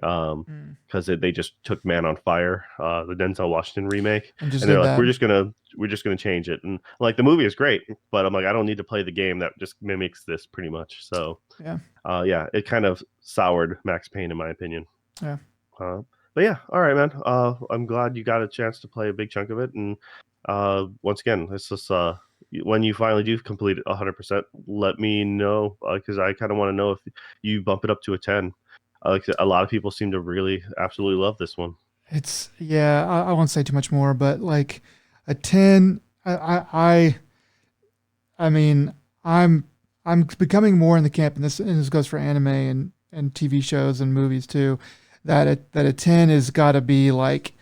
Mm. Because they just took Man on Fire, the Denzel Washington remake, And just and they're did like, that. we're just gonna change it, and like the movie is great, but I'm like, I don't need to play the game that just mimics this pretty much. So Yeah, yeah, it kind of soured Max Payne in my opinion. yeah. Uh, but yeah, all right, man. I'm glad you got a chance to play a big chunk of it, and once again, let's just when you finally do complete it 100%, let me know because I kind of want to know if you bump it up to a 10. Like a lot of people seem to really absolutely love this one. It's yeah. I won't say too much more, but like a 10. I mean, I'm I'm becoming more in the camp, and this goes for anime and TV shows and movies too. That a 10 has got to be like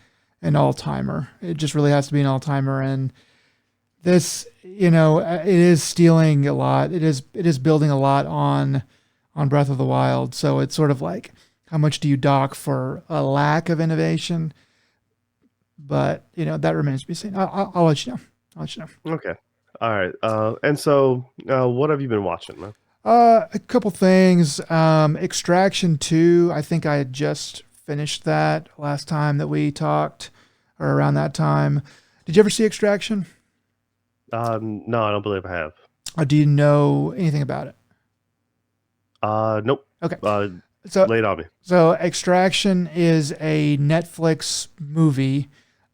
an all timer. It just really has to be an all timer, and this, it is stealing a lot. It is building a lot on Breath of the Wild. So it's sort of like, how much do you dock for a lack of innovation? But that remains to be seen. I'll let you know. I'll let you know. Okay, all right. And so what have you been watching, man? A couple things. Extraction 2. I think I had just finished that last time that we talked, or around that time. Did you ever see Extraction? No, I don't believe I have. Or do you know anything about it? Nope. Okay. Uh, So lay it on me. So Extraction is a Netflix movie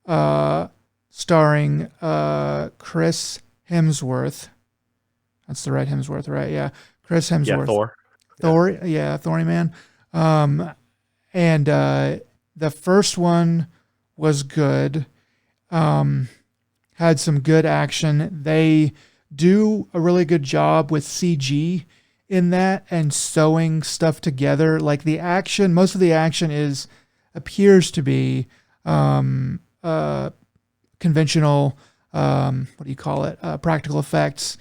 uh, starring Chris Hemsworth. That's the right Hemsworth, right? Yeah, Chris Yeah, Hemsworth. Thor. Yeah. Thor, yeah, Thorny Man. Um, and the first one was good. Um, had some good action. They do a really good job with CG in that and sewing stuff together. Like the action, most of the action appears to be conventional, what do you call it? Practical effects,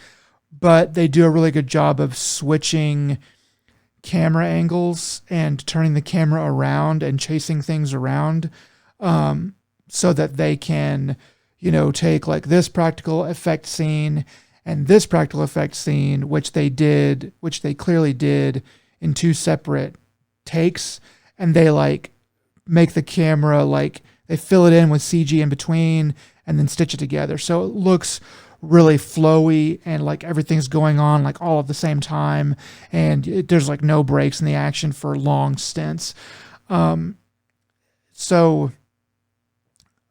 but they do a really good job of switching camera angles and turning the camera around and chasing things around, so that they can, take like this practical effect scene and this practical effect scene, which they clearly did in two separate takes, and they like make the camera like they fill it in with CG in between and then stitch it together. So it looks really flowy and like everything's going on like all at the same time, and there's like no breaks in the action for long stints. So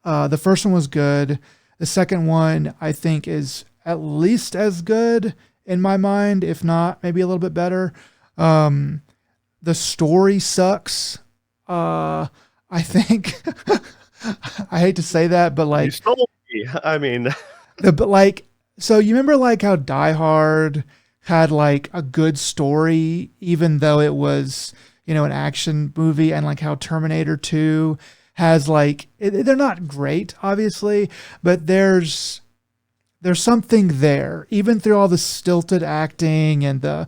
the first one was good. The second one I think is at least as good in my mind, if not maybe a little bit better. The story sucks. I think I hate to say that, but You like stole me. I mean, but like, so you remember like how Die Hard had like a good story, even though it was, an action movie, and like how Terminator 2 has like, they're not great, obviously, but there's something there, even through all the stilted acting and the,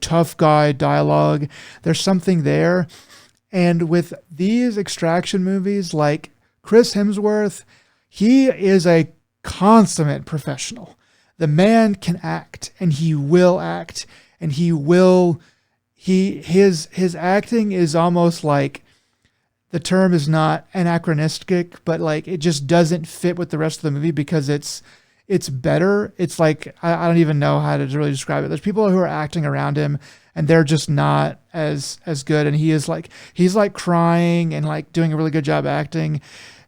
tough guy dialogue, there's something there. And with these extraction movies, like Chris Hemsworth, he is a consummate professional. The man can act, and he will act, and his acting is almost like, the term is not anachronistic, but like it just doesn't fit with the rest of the movie because it's better. It's like, I don't even know how to really describe it. There's people who are acting around him and they're just not as good. And he's like crying and like doing a really good job acting.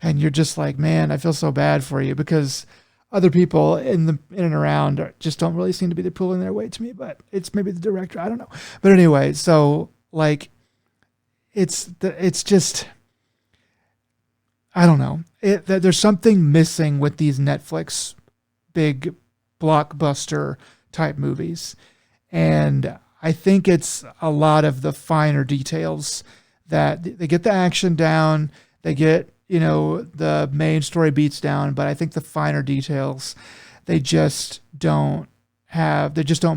And you're just like, man, I feel so bad for you, because other people in and around just don't really seem to be pulling their weight to me, but it's maybe the director. I don't know. But anyway, so like, it's just, I don't know. There's something missing with these Netflix big blockbuster type movies. And I think it's a lot of the finer details that they get the action down, they get, the main story beats down, but I think the finer details, they just don't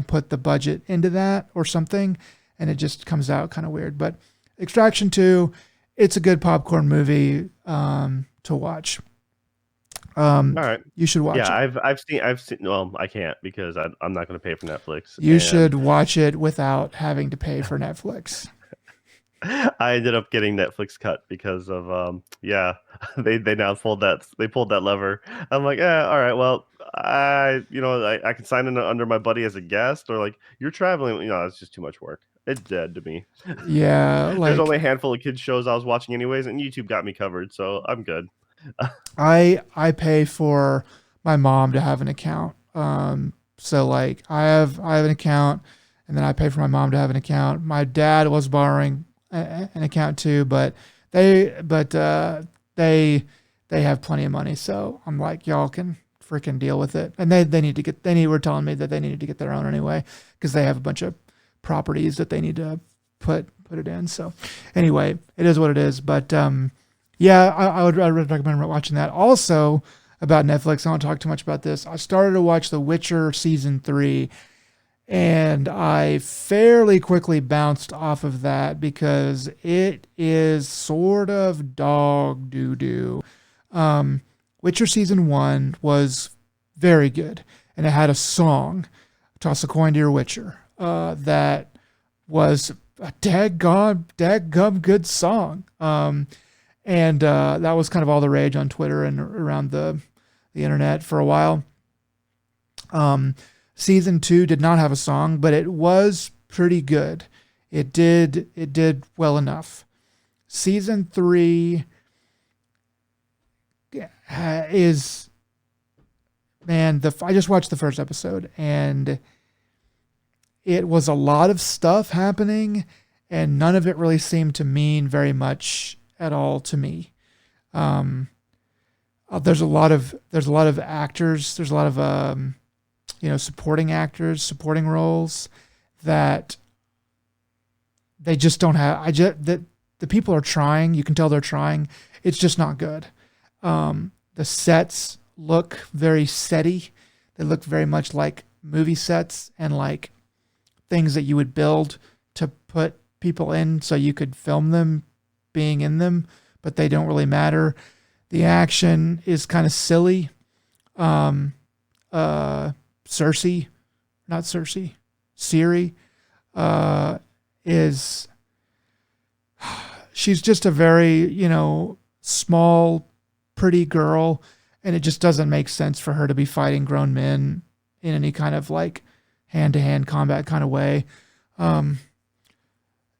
put the budget into that or something, and it just comes out kind of weird. But Extraction 2, it's a good popcorn movie to watch. all right. You should watch it. I've seen. Well, I can't because I'm not going to pay for Netflix. You should watch it without having to pay for Netflix. I ended up getting Netflix cut because of they now pulled that lever. I'm like, all right, well, I can sign in under my buddy as a guest, or like you're traveling, it's just too much work. It's dead to me. Yeah, like there's only a handful of kids shows I was watching anyways, and YouTube got me covered, so I'm good. I pay for my mom to have an account. So like I have an account, and then I pay for my mom to have an account. My dad was borrowing an account too, but they have plenty of money, so I'm like, y'all can freaking deal with it. And they were telling me that they needed to get their own anyway, because they have a bunch of properties that they need to put it in. So anyway, it is what it is. But yeah, I would recommend watching that. Also, about Netflix, I don't talk too much about this. I started to watch The Witcher season 3, and I fairly quickly bounced off of that because it is sort of dog doo-doo. Witcher season 1 was very good, and it had a song, Toss a Coin to Your Witcher, that was a daggum good song. And that was kind of all the rage on Twitter and around the internet for a while. Season 2 did not have a song, but it was pretty good. It did well enough. Season 3 is, man, I just watched the first episode, and it was a lot of stuff happening, and none of it really seemed to mean very much at all to me. There's a lot of actors. There's a lot of supporting actors, supporting roles that they just don't have. I just that the people are trying. You can tell they're trying. It's just not good. The sets look very setty. They look very much like movie sets and like things that you would build to put people in so you could film them being in them, but they don't really matter. The action is kind of silly. Um, Cersei, not Cersei, Siri, is she's just a very, small, pretty girl, and it just doesn't make sense for her to be fighting grown men in any kind of like hand to hand combat kind of way. Um,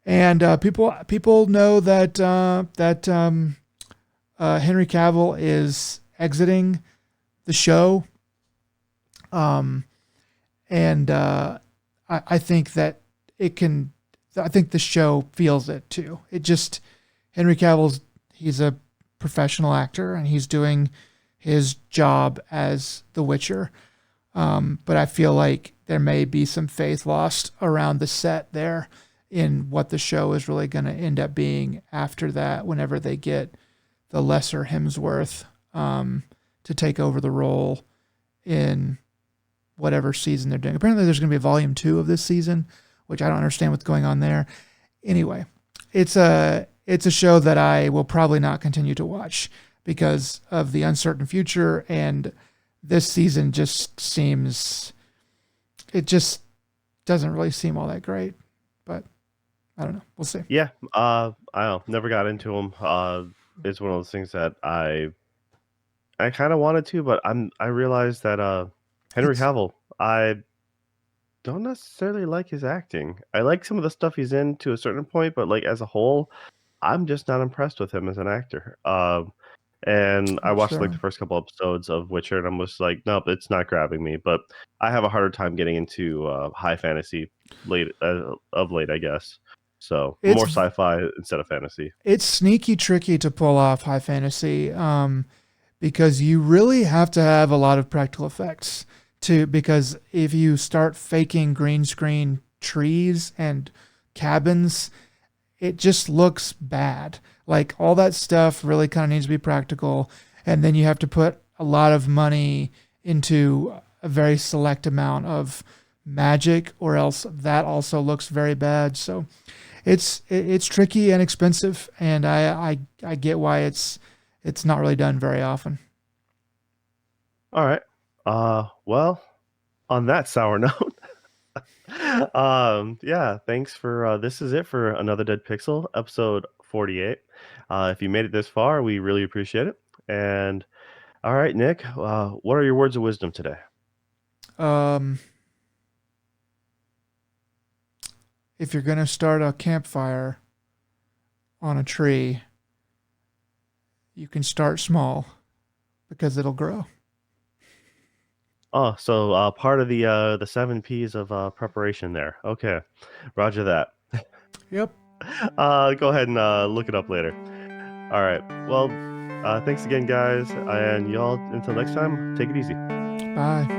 and people know that Henry Cavill is exiting the show. Um, and I think that it can. I think the show feels it too. It just he's a professional actor and he's doing his job as the Witcher. But I feel like there may be some faith lost around the set there in what the show is really going to end up being after that, whenever they get the lesser Hemsworth to take over the role in whatever season they're doing. Apparently there's going to be a volume 2 of this season, which I don't understand what's going on there. Anyway, it's a show that I will probably not continue to watch because of the uncertain future, and this season it just doesn't really seem all that great, but I don't know. We'll see. Yeah, I don't never got into them. It's one of those things that I kind of wanted to, but I realized that Henry It's Cavill, I don't necessarily like his acting. I like some of the stuff he's in to a certain point, but like as a whole, I'm just not impressed with him as an actor. And I watched like the sure. first couple episodes of Witcher, and I'm just like, nope, it's not grabbing me. But I have a harder time getting into high fantasy of late, I guess. So It's more sci-fi instead of fantasy. it's sneaky tricky to pull off high fantasy because you really have to have a lot of practical effects to because if you start faking green screen trees and cabins, it just looks bad. Like all that stuff really kind of needs to be practical, and then you have to put a lot of money into a very select amount of magic, or else that also looks very bad. So it's tricky and expensive, and I get why it's not really done very often. All right. Well, on that sour note, yeah, thanks for this is it for another Dead Pixel episode 48. If you made it this far, we really appreciate it. And all right, Nick, what are your words of wisdom today? Um, if you're gonna start a campfire on a tree, you can start small because it'll grow. Oh, so part of the 7 P's of preparation there. Okay. Roger that. Yep. Go ahead and look it up later. All right. Well, thanks again, guys, and y'all. Until next time, take it easy. Bye.